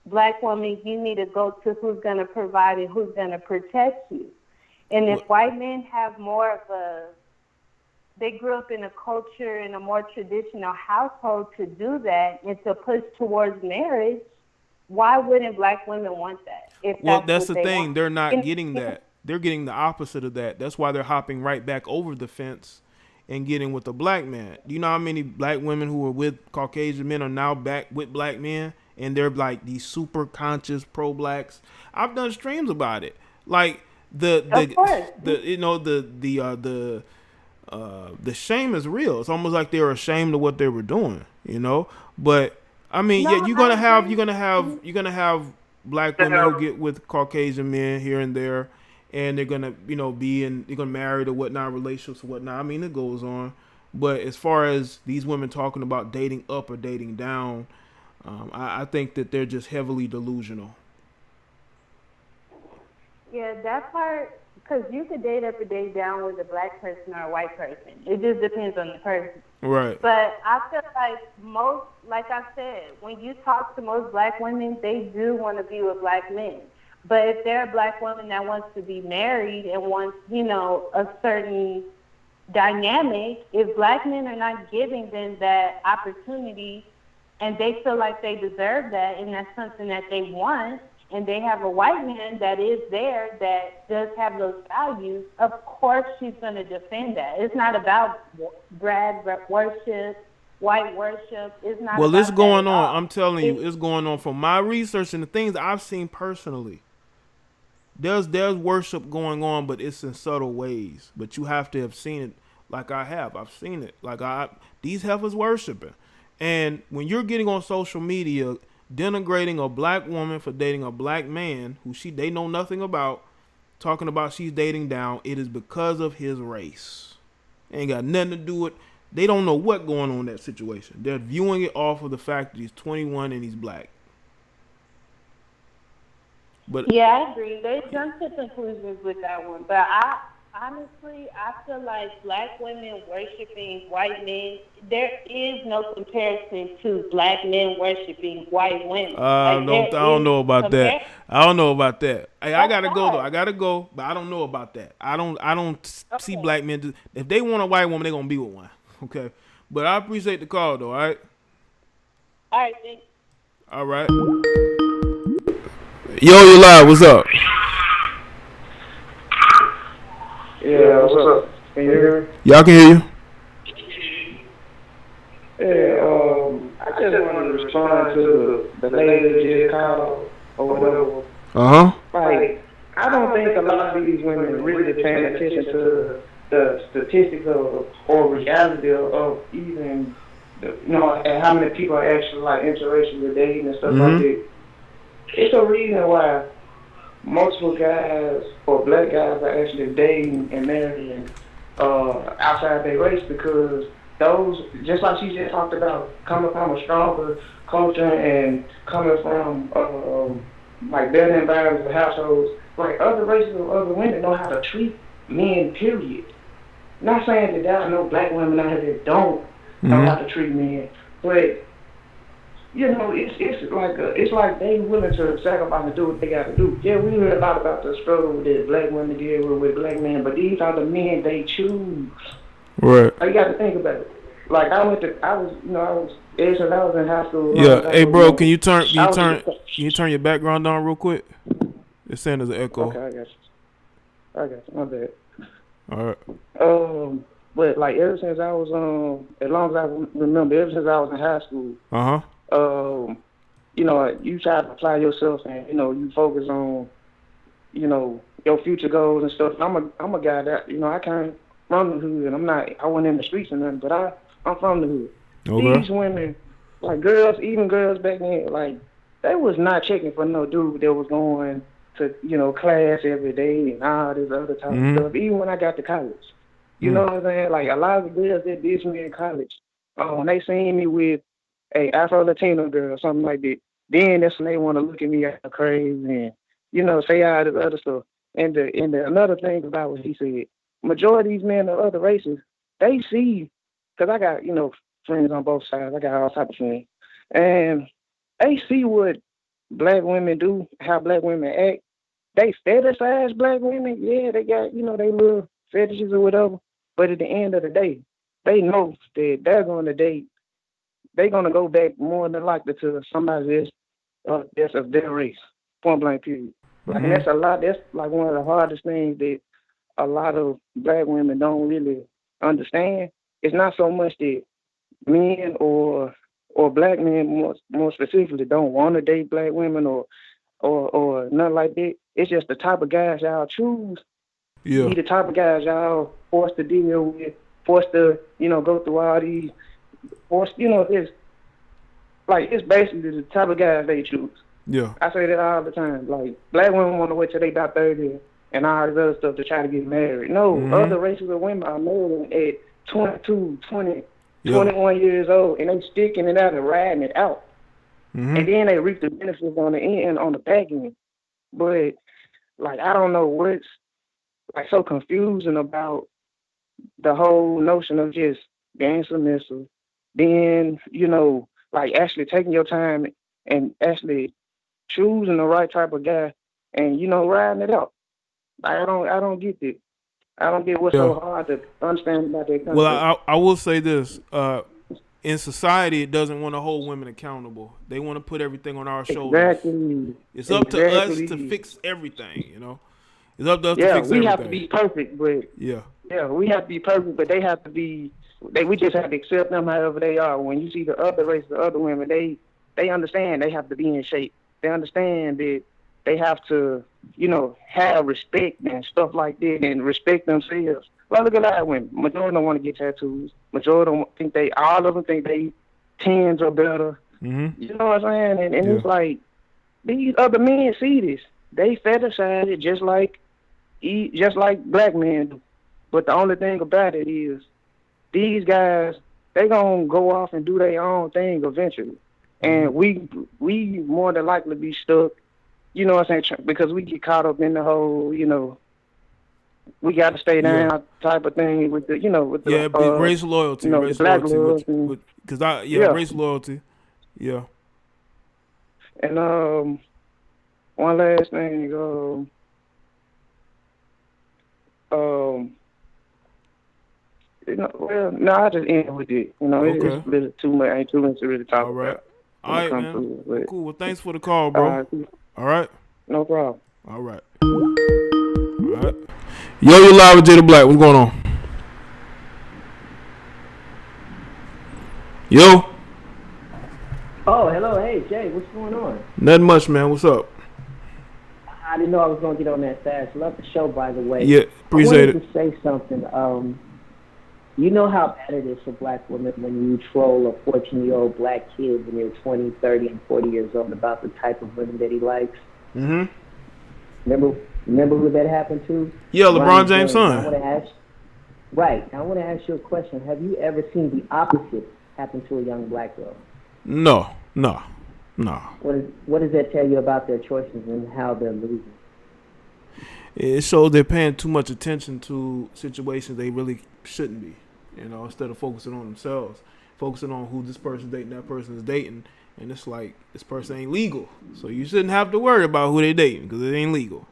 Black woman, you need to go to who's going to provide and who's going to protect you. And if white men have more of they grew up in a culture, in a more traditional household to do that and to push towards marriage, why wouldn't Black women want that? If that's the thing. Want? They're not getting that. They're getting the opposite of that. That's why they're hopping right back over the fence and getting with a black man. Do you know how many black women who were with Caucasian men are now back with black men? And they're like these super conscious pro-blacks. I've done streams about it. Like the shame is real. It's almost like they're ashamed of what they were doing, you know. But I mean, yeah, you're gonna have black women who get with Caucasian men here and there, and they're gonna they're gonna marry or whatnot, relationships or whatnot. I mean, it goes on. But as far as these women talking about dating up or dating down, I think that they're just heavily delusional. Yeah, that part, because you could date up or date down with a black person or a white person. It just depends on the person. Right. But I feel like like I said, when you talk to most black women, they do want to be with black men. But if they're a black woman that wants to be married and wants, a certain dynamic, if black men are not giving them that opportunity and they feel like they deserve that and that's something that they want, and they have a white man that is there that does have those values, of course she's going to defend that. It's not about Brad worship, white worship. It's not. Well, it's going on. I'm telling you, it's going on. From my research and the things I've seen personally, there's worship going on, but it's in subtle ways. But you have to have seen it like I have. I've seen it. These heifers worshiping. And when you're getting on social media denigrating a black woman for dating a black man who they know nothing about, talking about she's dating down, it is because of his race. Ain't got nothing to do with, they don't know what's going on in that situation. They're viewing it off of the fact that he's 21 and he's black. But yeah, I agree. They jump to conclusions with that one. But honestly, I feel like black women worshiping white men, there is no comparison to black men worshiping white women. I don't know about that. I don't know about that. Hey, I gotta go though. I gotta go, but I don't know about that. I don't see black men if they want a white woman, they're gonna be with one. Okay. But I appreciate the call though, all right? All right, thanks. All right. Yo, you live, what's up? Yeah, what's up? Can you hear me? Yeah, I can hear you. Yeah, I just wanted to respond to the lady that just called or whatever. Like, I don't think a lot of these women are really paying attention to the statistics or reality of even, and how many people are actually like interracial with dating and stuff like that. It's a reason why multiple guys or black guys are actually dating and marrying outside their race, because those, just like she just talked about, coming from a stronger culture and coming from like better environments and households, like other races or other women know how to treat men, period. Not saying that there are no black women out here that don't know how to treat men, but it's like they willing to sacrifice and do what they got to do. Yeah, we heard a lot about the struggle that black women did with black men, but these are the men they choose. Right. You got to think about it. Like ever since I was in high school. Yeah. Hey, bro, can you turn your background down real quick? It's saying there's an echo. Okay, I got you. My bad. All right. But like ever since I was as long as I remember, ever since I was in high school. You try to apply yourself and, you focus on, your future goals and stuff. And I'm a guy that, I came from the hood, and I wasn't in the streets or nothing, but I'm from the hood. Okay. These women, like even girls back then, like, they was not checking for no dude that was going to, class every day and all this other type of stuff, even when I got to college. You know what I'm saying? Like, a lot of the girls that did me in college, when they seen me with a Afro-Latino girl or something like that, then that's when they want to look at me crazy and, say all this other stuff. And another thing about what he said, majority of these men of other races, they see, because I got, friends on both sides. I got all types of friends. And they see what black women do, how black women act. They fetishize black women. Yeah, they got, they little fetishes or whatever. But at the end of the day, they know that they're going to date. They're going to go back more than likely to somebody that's of their race, point blank period. Like, and that's like one of the hardest things that a lot of black women don't really understand. It's not so much that men or black men more specifically don't want to date black women or nothing like that. It's just the type of guys y'all choose. Yeah. Be the type of guys y'all forced to deal with, forced to, go through all these, forced, it's basically the type of guys they choose. Yeah. I say that all the time. Like, black women want to wait till they about 30 and all this other stuff to try to get married. No, other races of women are married at 22, 20, 21 years old, and they sticking it out and riding it out. And then they reap the benefits on the end, on the back end. But, I don't know what's, so confusing about the whole notion of just being submissive, being, actually taking your time and actually choosing the right type of guy and, riding it out. I don't get it. I don't get what's so hard to understand about that concept. Well, I will say this. In society, it doesn't want to hold women accountable. They want to put everything on our shoulders. Exactly. It's up to us to fix everything, It's up to us to fix everything. Yeah, we have to be perfect, but... Yeah, we have to be perfect, but they have to be... we just have to accept them however they are. When you see the other race, the other women, they understand they have to be in shape. They understand that they have to, have respect and stuff like that and respect themselves. Well, look at that women. Majority don't want to get tattoos. Majority don't think all of them think they 10s are better. Mm-hmm. You know what I'm saying? And it's like, these other men see this. They fetishize it just like black men do. But the only thing about it is, these guys, they gonna go off and do their own thing eventually. And we more than likely be stuck, you know what I'm saying, because we get caught up in the whole, we got to stay down type of thing with the, with the... race loyalty. Race black loyalty. Race loyalty. Yeah. And one last thing, I just end with it. It's a little too much. Ain't too much to really talk about. All right, man. Cool. Well, thanks for the call, bro. All right. No problem. All right. Yo, you're live with Jada Black. What's going on? Yo. Oh, hello. Hey, Jay. What's going on? Nothing much, man. What's up? I didn't know I was going to get on that fast. Love the show, by the way. Yeah, appreciate it. I wanted to say something. You know how bad it is for black women when you troll a 14-year-old black kid when you're 20, 30, and 40 years old about the type of women that he likes? Mm-hmm. Remember who that happened to? Yeah, LeBron James' son. I want to ask you a question. Have you ever seen the opposite happen to a young black girl? No. What does that tell you about their choices and how they're losing? It shows they're paying too much attention to situations they really shouldn't be. Instead of focusing on themselves, focusing on who this person's dating, that person is dating, and it's like, this person ain't legal, so you shouldn't have to worry about who they dating because it ain't legal.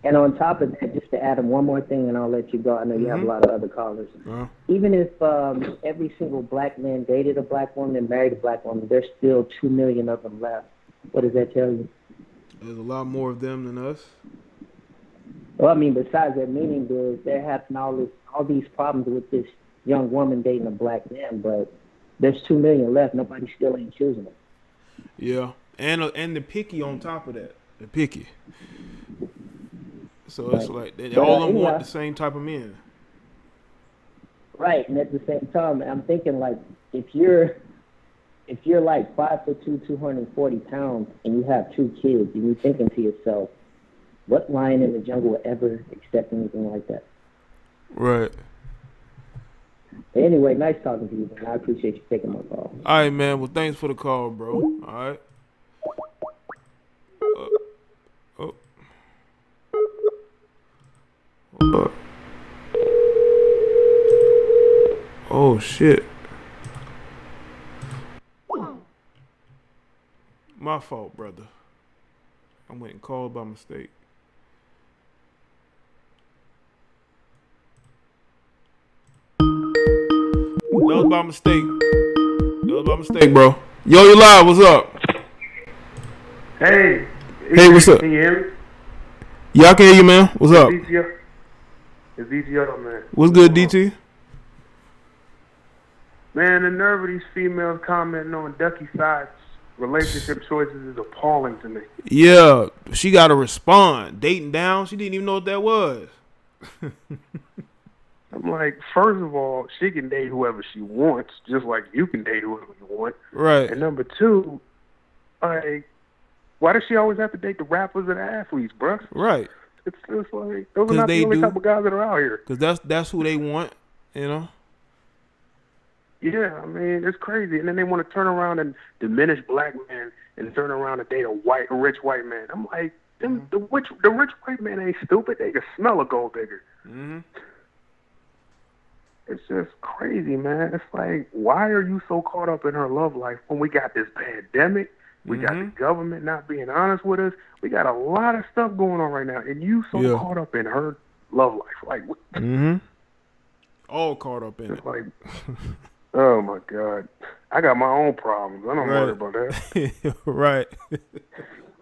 And on top of that, just to add one more thing, and I'll let you go. I know you have a lot of other callers. Even if every single black man dated a black woman and married a black woman, there's still 2 million of them left. What does that tell you? There's a lot more of them than us. Well, I mean, besides that, meaning they're having all these problems with this young woman dating a black man, but there's 2 million left. Nobody still ain't choosing it. Yeah, and the picky on top of that. The picky. So it's like they all of them want the same type of men. Right, and at the same time, I'm thinking like if you're like 5'2", 240 pounds, and you have 2 kids, and you're thinking to yourself, what lion in the jungle would ever accept anything like that? Right. Anyway, nice talking to you, man. I appreciate you taking my call. All right, man. Well, thanks for the call, bro. All right. Oh shit. My fault, brother. I went and called by mistake. That was by mistake, bro. Yo, you live. What's up? Hey. Hey, what's up? Can you hear me? Yeah, I can hear you, man. What's up? It's DTO, man. What's good, DT? Man, the nerve of these females commenting on Ducky Side's relationship choices is appalling to me. Yeah, she got to respond. Dating down, she didn't even know what that was. I'm like, first of all, she can date whoever she wants, just like you can date whoever you want. Right. And number two, like, why does she always have to date the rappers and the athletes, bruh? Right. It's just like, those are not the only couple guys that are out here. Because that's who they want, you know? Yeah, I mean, it's crazy. And then they want to turn around and diminish black men and turn around and date a rich white man. I'm like, the rich white man ain't stupid. They can smell a gold digger. Mm-hmm. It's just crazy, man. It's like, why are you so caught up in her love life when we got this pandemic? We got the government not being honest with us. We got a lot of stuff going on right now, and you so caught up in her love life. Like, all caught up in it. Like, oh my God, I got my own problems. I don't worry about that. Right. I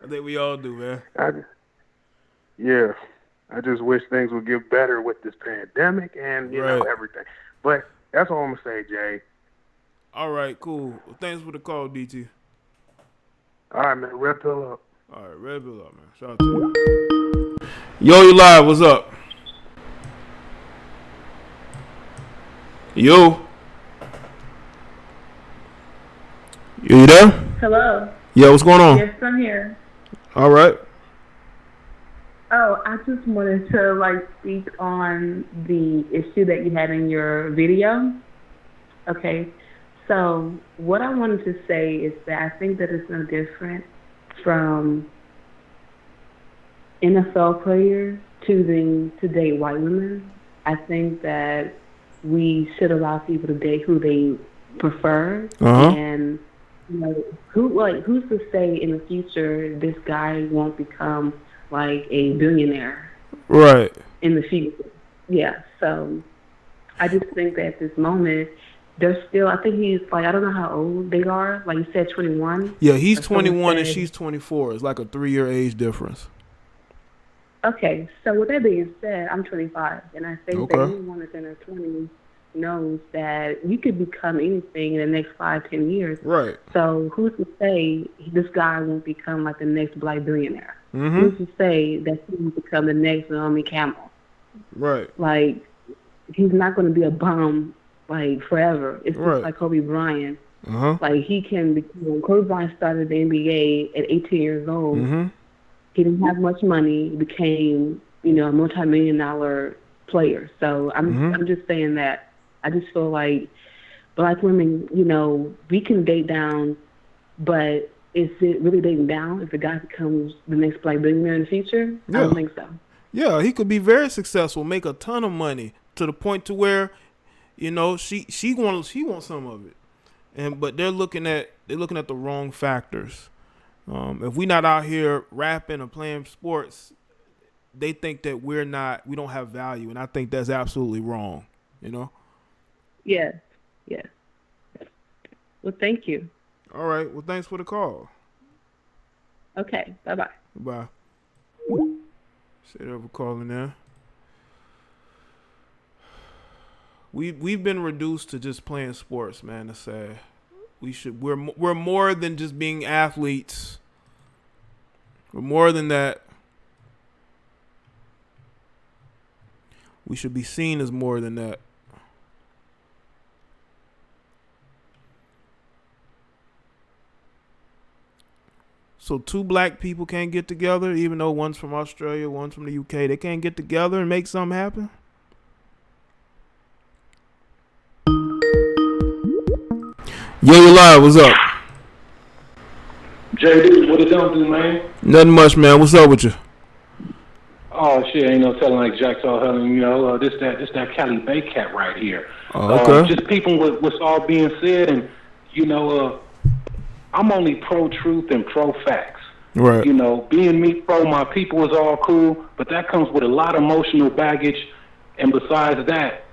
think we all do, man. I just wish things would get better with this pandemic and you know everything. But that's all I'm gonna say, Jay. All right, cool. Well, thanks for the call, DT. All right, man. Red pill up. All right, red pill up, man. Shout out to you. Yo, you live. What's up? Yo. You there? Hello. Yeah, what's going on? Yes, I'm here. All right. Oh, I just wanted to speak on the issue that you had in your video. Okay. So what I wanted to say is that I think that it's no different from NFL players choosing to date white women. I think that we should allow people to date who they prefer. And you know, who's to say in the future this guy won't become like a billionaire? Right. In the future. Yeah. So I just think that at this moment, they're still, I think he's like, I don't know how old they are. Like you said, 21. Yeah, he's 21 and she's 24. It's like a 3-year age difference. Okay. So with that being said, I'm 25. And I think that anyone that's in their 20s knows that you could become anything in the next 5-10 years. Right. So who's to say this guy won't become like the next black billionaire? Who's to say that he will become the next Naomi Campbell? Right. Like, he's not going to be a bum like forever. It's just like Kobe Bryant. Like he can become. Kobe Bryant started the NBA at 18 years old. He didn't have much money. He became, you know, a multi-million-dollar player. So I'm just saying that I just feel like black women, you know, we can date down, but is it really dating down if the guy becomes the next black billionaire in the future? I don't think so. Yeah, he could be very successful, make a ton of money to the point to where, you know, she wants some of it, but they're looking at the wrong factors. If we're not out here rapping or playing sports, they think that we don't have value, and I think that's absolutely wrong. You know. Yes. Yes. Well, thank you. All right. Well, thanks for the call. Okay. Bye-bye. Bye. Set up a calling there. We've been reduced to just playing sports, man. It's sad. We're more than just being athletes. We're more than that. We should be seen as more than that. So 2 black people can't get together, even though one's from Australia, one's from the UK. They can't get together and make something happen? Yo, you live. What's up? JD, what it don't do, man? Nothing much, man. What's up with you? Oh shit, ain't no telling like Jack told Helen, you know, this that Cali Bay cat right here. Oh, okay. Just peeping what's all being said, and you know, I'm only pro truth and pro facts. Right. You know, being me pro my people is all cool, but that comes with a lot of emotional baggage. And besides that,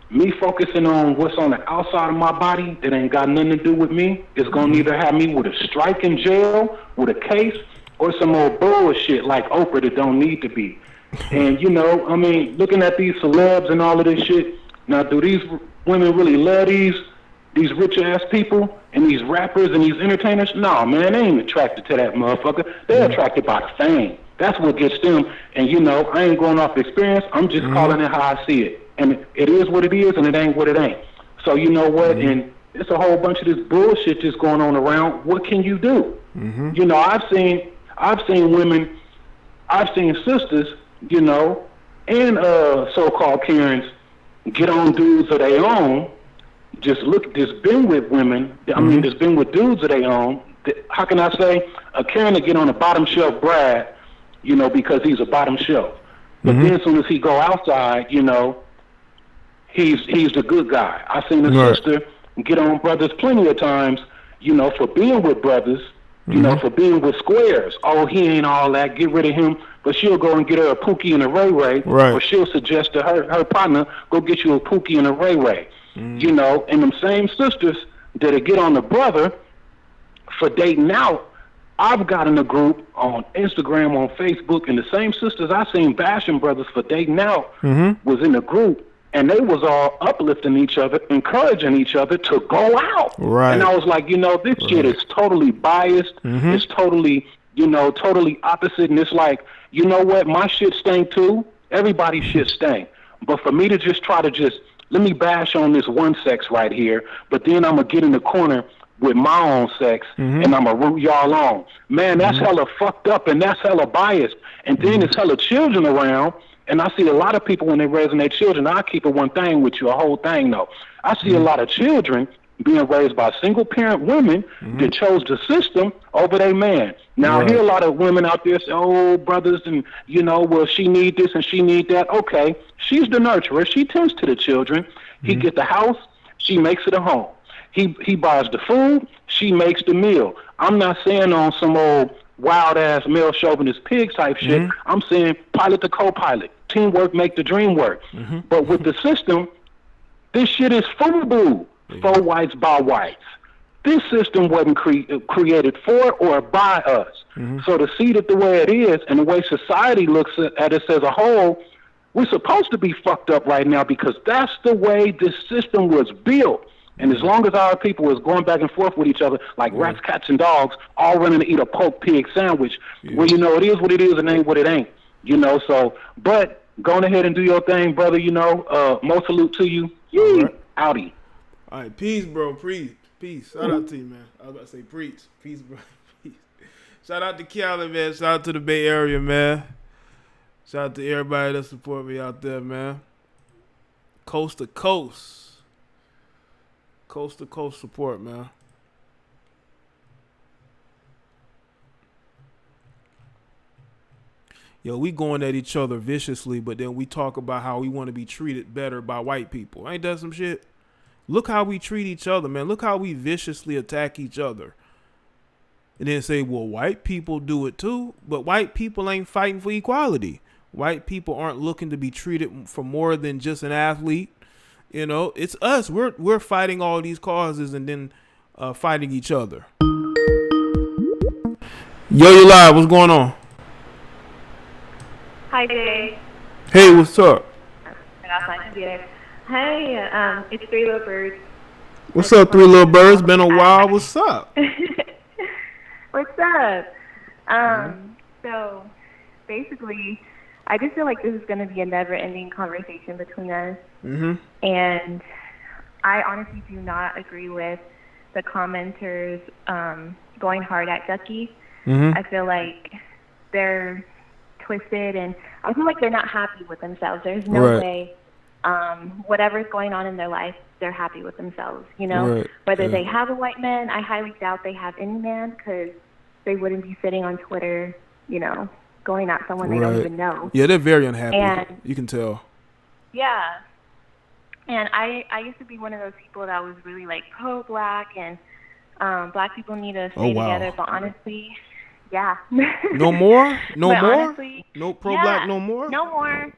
me focusing on what's on the outside of my body that ain't got nothing to do with me is gonna either have me with a strike in jail, with a case, or some old bullshit like Oprah that don't need to be. And you know, I mean, looking at these celebs and all of this shit, now do these women really love these rich ass people and these rappers and these entertainers? No, man, they ain't attracted to that motherfucker. They're attracted by the fame. That's what gets them. And you know, I ain't going off experience. I'm just calling it how I see it. And it is what it is, and it ain't what it ain't. So you know what? And it's a whole bunch of this bullshit just going on around. What can you do? You know, I've seen women, I've seen sisters, you know, and so-called Karens get on dudes of their own. Just been with women. I mean, just been with dudes of their own. How can I say? A Karen to get on a bottom shelf Brad, you know, because he's a bottom shelf. But then as soon as he go outside, you know, he's the good guy. I seen a sister get on brothers plenty of times, you know, for being with brothers, you know, for being with squares. Oh, he ain't all that. Get rid of him. But she'll go and get her a Pookie and a Ray Ray. Right. Or she'll suggest to her partner, go get you a Pookie and a Ray Ray. You know, and them same sisters that'll get on the brother for dating out, I've got in a group on Instagram, on Facebook, and the same sisters I seen bashing brothers for dating out was in the group, and they was all uplifting each other, encouraging each other to go out. Right. And I was like, you know, this shit is totally biased. It's totally, you know, totally opposite. And it's like, you know what? My shit stink too. Everybody's shit stink. But for me to just try to let me bash on this one sex right here, but then I'm going to get in the corner with my own sex, and I'm going to root y'all on. Man, that's hella fucked up, and that's hella biased. And then there's hella children around, and I see a lot of people when they raising their children. I'll keep it one thing with you, a whole thing, though. I see a lot of children being raised by single-parent women that chose the system over their man. Now, I hear a lot of women out there say, oh, brothers, and, you know, well, she need this and she need that. Okay, she's the nurturer. She tends to the children. He get the house. She makes it a home. He buys the food. She makes the meal. I'm not saying on some old wild-ass male chauvinist pig type shit. I'm saying pilot to co-pilot. Teamwork make the dream work. But with the system, this shit is FUBU. For whites by whites. This system wasn't created for or by us. So to see it the way it is and the way society looks at us as a whole, we're supposed to be fucked up right now because that's the way this system was built. And as long as our people is going back and forth with each other like rats, cats, and dogs, all running to eat a poke pig sandwich, well, you know, it is what it is and ain't what it ain't. You know, so, but go ahead and do your thing, brother, you know. Most salute to you. Outie. All right, peace, bro. Peace. Shout out to you, man. I was about to say preach. Peace, bro. Peace. Shout out to Cali, man. Shout out to the Bay Area, man. Shout out to everybody that support me out there, man. Coast to coast. Coast to coast support, man. Yo, we going at each other viciously, but then we talk about how we want to be treated better by white people. Ain't that some shit? Look how we treat each other, man. Look how we viciously attack each other. And then say, well, white people do it too. But white people ain't fighting for equality. White people aren't looking to be treated for more than just an athlete. You know, it's us. We're fighting all these causes and then fighting each other. Yo, you live. What's going on? Hi, Jaye. Hey, what's up? Hey, it's Three Little Birds. What's up, Three Little Birds? Been a while. What's up? What's up? So, basically, I just feel like this is going to be a never-ending conversation between us. And I honestly do not agree with the commenters going hard at Ducky. I feel like they're twisted, and I feel like they're not happy with themselves. There's no way whatever's going on in their life, they're happy with themselves, you know? Whether they have a white man, I highly doubt they have any man, because they wouldn't be sitting on Twitter, you know, going at someone they don't even know. Yeah, they're very unhappy. And you can tell. Yeah. And I used to be one of those people that was really like pro-black and black people need to stay together. But honestly, yeah. No more? No but more? Honestly, no pro-black no more? No more.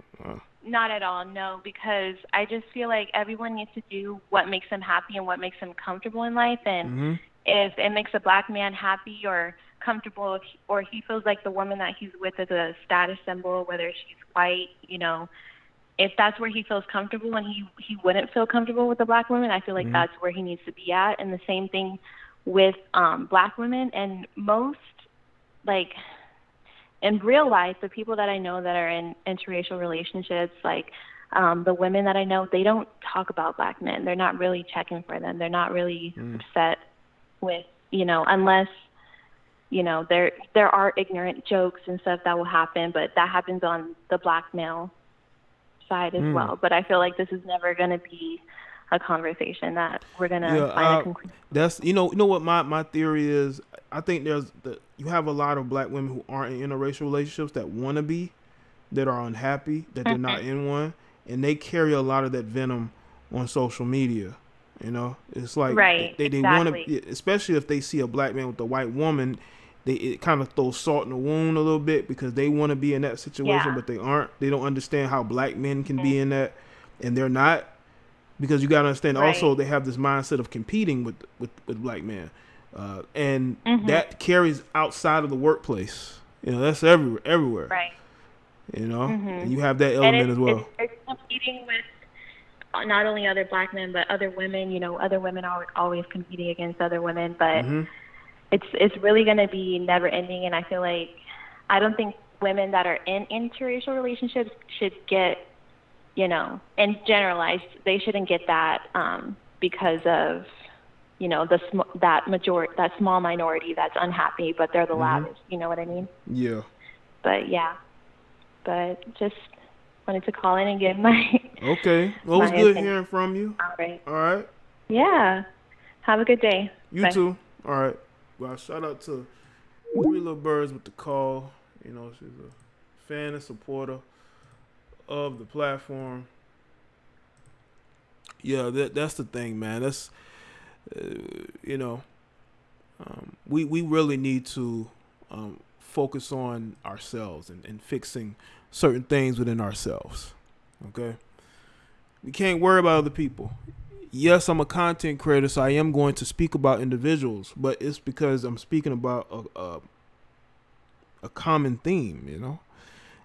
Not at all, no, because I just feel like everyone needs to do what makes them happy and what makes them comfortable in life. And if it makes a black man happy or comfortable, or he feels like the woman that he's with is a status symbol, whether she's white, you know, if that's where he feels comfortable and he wouldn't feel comfortable with a black woman, I feel like that's where he needs to be at. And the same thing with black women. And most, like, in real life, the people that I know that are in interracial relationships, like the women that I know, they don't talk about black men. They're not really checking for them. They're not really upset with, you know, unless, you know, there are ignorant jokes and stuff that will happen, but that happens on the black male side as well. But I feel like this is never going to be a conversation that we're going to find a conclusion. That's, you know what my theory is? I think you have a lot of black women who aren't in interracial relationships that want to be, that are unhappy, that they're not in one, and they carry a lot of that venom on social media. You know, it's like they want to, especially if they see a black man with a white woman, it kind of throws salt in the wound a little bit because they want to be in that situation, but they aren't. They don't understand how black men can be in that, and they're not, because you got to understand also they have this mindset of competing with black men. And that carries outside of the workplace. You know, that's everywhere. Right. You know, and you have that element as well. It's competing with not only other black men, but other women. You know, other women are always competing against other women, but it's really going to be never ending. And I feel like I don't think women that are in interracial relationships should get, you know, and generalized, they shouldn't get that because of, you know, that small minority that's unhappy, but they're the loudest. You know what I mean? Yeah. But just wanted to call in and give my okay. Well, it was good hearing from you. All right. Yeah. Have a good day. You too. All right. Well, shout out to Three Little Birds with the call. You know, she's a fan and supporter of the platform. Yeah, that's the thing, man. That's you know, we really need to focus on ourselves and fixing certain things within ourselves. Okay, we can't worry about other people. Yes, I'm a content creator, so I am going to speak about individuals, but it's because I'm speaking about a common theme. You know,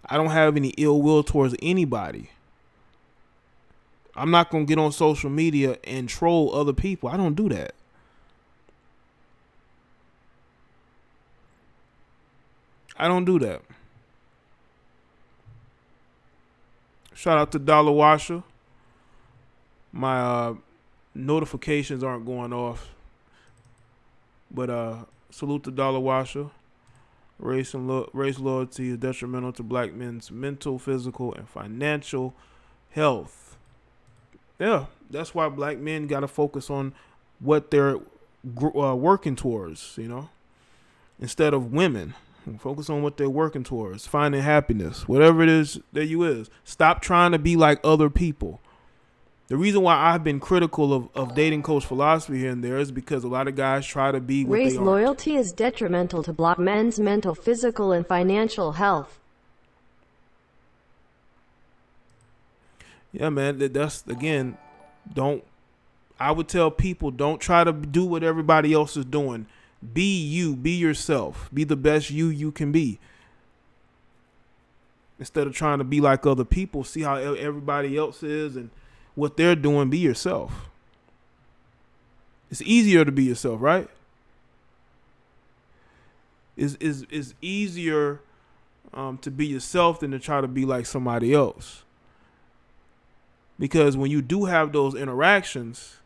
I don't have any ill will towards anybody. I'm not going to get on social media and troll other people. I don't do that. I don't do that. Shout out to Dollar Washer. My notifications aren't going off. But salute to Dollar Washer. Race loyalty is detrimental to black men's mental, physical, and financial health. Yeah, that's why black men got to focus on what they're working towards, you know, instead of women. Focus on what they're working towards, finding happiness, whatever it is that you is. Stop trying to be like other people. The reason why I've been critical of dating coach philosophy here and there is because a lot of guys try to be what they aren't. Race loyalty is detrimental to black men's mental, physical, and financial health. Yeah, man, that's, again, I would tell people, don't try to do what everybody else is doing. Be you, be yourself, be the best you can be. Instead of trying to be like other people, see how everybody else is and what they're doing, be yourself. It's easier to be yourself, right? It's easier to be yourself than to try to be like somebody else. Because when you do have those interactions,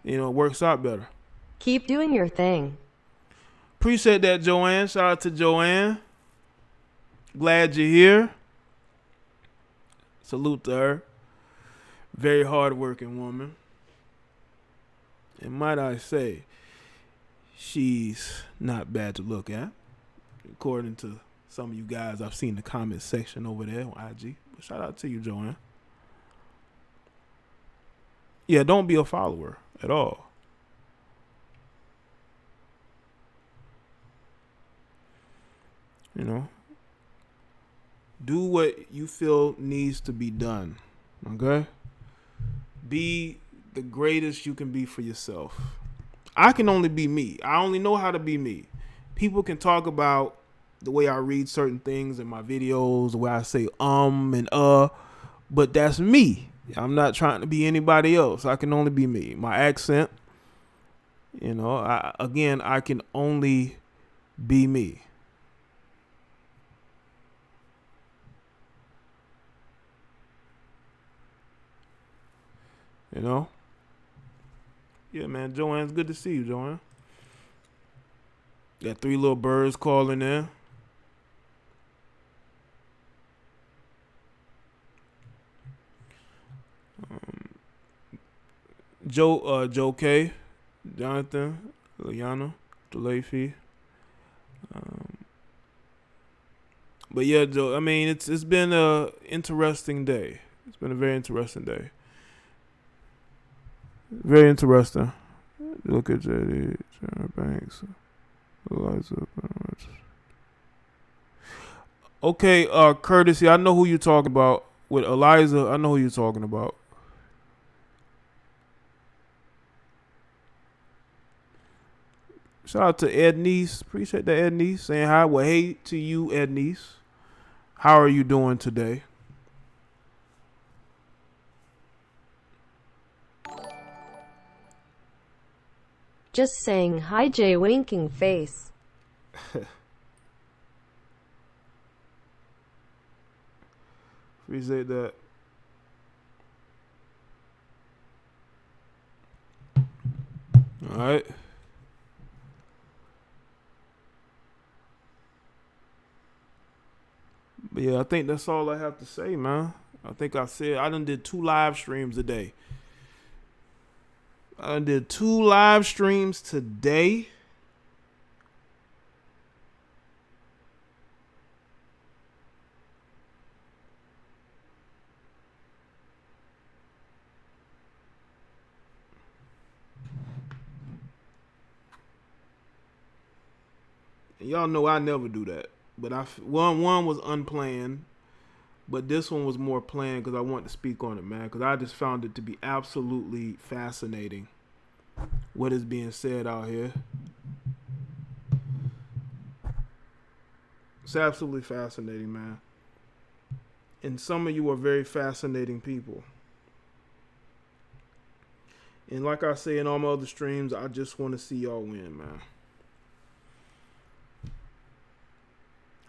you know, it works out better. Keep doing your thing. Appreciate that, Joanne. Shout out to Joanne. Glad you're here. Salute to her. Very hard-working woman. And might I say, she's not bad to look at, according to some of you guys. I've seen the comment section over there on IG. But shout out to you, Joanne. Yeah, don't be a follower at all. You know, do what you feel needs to be done. Okay? Be the greatest you can be for yourself. I can only be me. I only know how to be me. People can talk about the way I read certain things in my videos, the way I say and but that's me. I'm not trying to be anybody else. I can only be me. My accent, you know, I can only be me. You know? Yeah, man. Joanne, it's good to see you, Joanne. Got 3 little birds calling in. Joe K, Jonathan, Liana, Delafi. But yeah, Joe, I mean, it's been a interesting day. It's been a very interesting day. Very interesting. Look at JD, Banks, Eliza. Okay, Courtesy, I know who you're talking about. With Eliza, I know who you're talking about. Shout out to Ed Niece. Appreciate that, Ed Niece. Saying hi. Well, hey to you, Ed Niece. How are you doing today? Just saying hi, Jay, winking face. Appreciate that. All right. But yeah, I think that's all I have to say, man. I think I done did 2 live streams today. I did 2 live streams today. And y'all know I never do that. But one was unplanned. But this one was more planned because I want to speak on it, man. Because I just found it to be absolutely fascinating what is being said out here. It's absolutely fascinating, man. And some of you are very fascinating people. And like I say in all my other streams, I just want to see y'all win, man.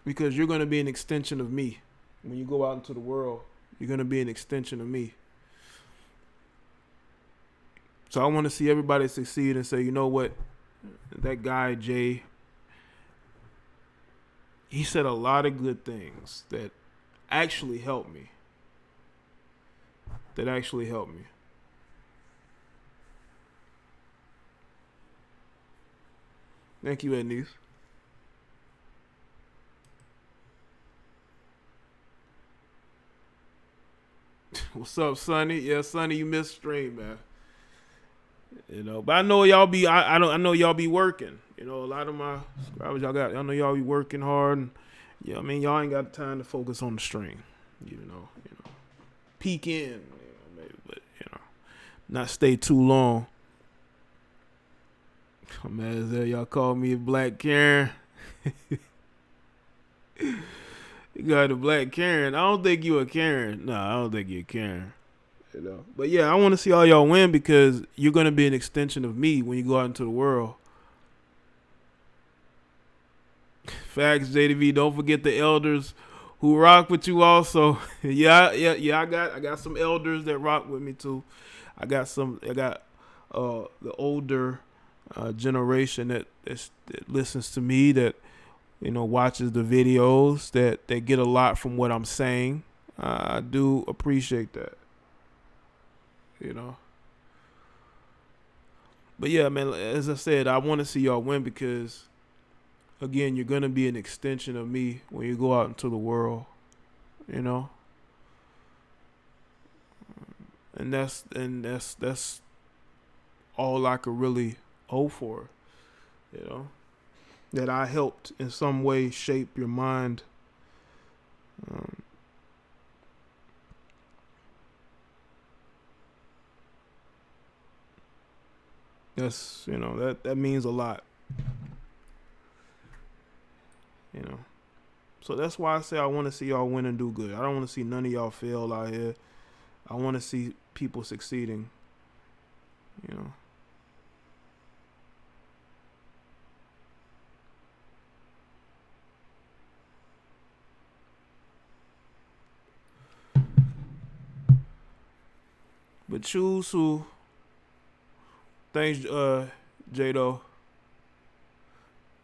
Because you're going to be an extension of me. When you go out into the world, you're going to be an extension of me. So I want to see everybody succeed and say, you know what? That guy, Jay, he said a lot of good things that actually helped me. Thank you, Ednice. What's up, Sonny? Yeah, Sonny, you missed stream, man. You know, but I know y'all be. I know y'all be working. You know, a lot of my subscribers, I know y'all be working hard. And, yeah, I mean, y'all ain't got time to focus on the stream. You know, peek in, maybe, but not stay too long. I'm mad as hell. Y'all call me a black Karen. You got a black Karen. I don't think you a Karen. No, I don't think you a Karen. You know. But yeah, I want to see all y'all win because you're gonna be an extension of me when you go out into the world. Facts, JDB. Don't forget the elders who rock with you also. yeah. I got some elders that rock with me too. I got the older generation that listens to me, that watches the videos, that they get a lot from what I'm saying. I do appreciate that. But yeah, man, as I said, I want to see y'all win because again, you're gonna be an extension of me when you go out into the world, you know. And that's all I could really hope for, you know. That I helped in some way shape your mind. That's, you know, that means a lot. You know. So that's why I say I want to see y'all win and do good. I don't want to see none of y'all fail out here. I want to see people succeeding. You know. But choose who. Thanks, Jado.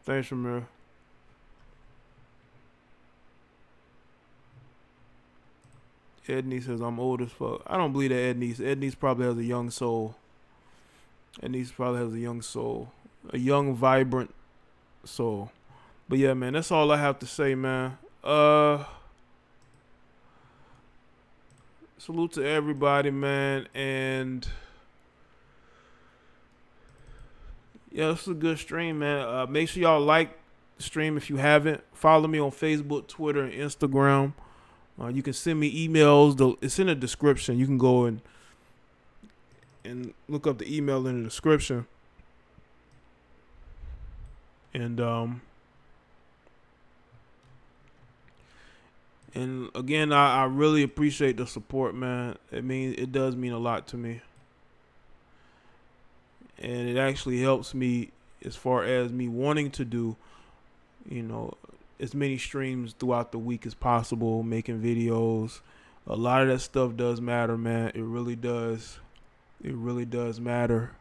Thanks, Ramir. Edney says I'm old as fuck. I don't believe that Edney. Edney probably has a young soul. Edney probably has a young soul. A young, vibrant soul. But yeah, man, that's all I have to say, man. Salute to everybody, man, and yeah, this is a good stream, man. Make sure y'all like the stream if you haven't. Follow me on Facebook, Twitter, and Instagram. You can send me emails. It's in the description. You can go and look up the email in the description. And again, I really appreciate the support, man. It does mean a lot to me. And it actually helps me as far as me wanting to do, you know, as many streams throughout the week as possible, making videos. A lot of that stuff does matter, man. It really does. It really does matter.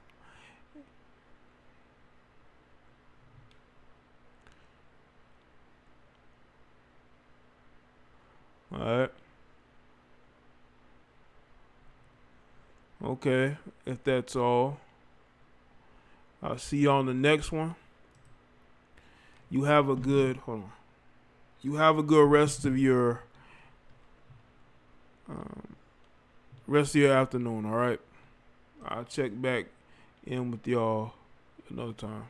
All right. Okay, if that's all, I'll see you on the next one. You have a good, You have a good rest of your afternoon, all right? I'll check back in with y'all another time.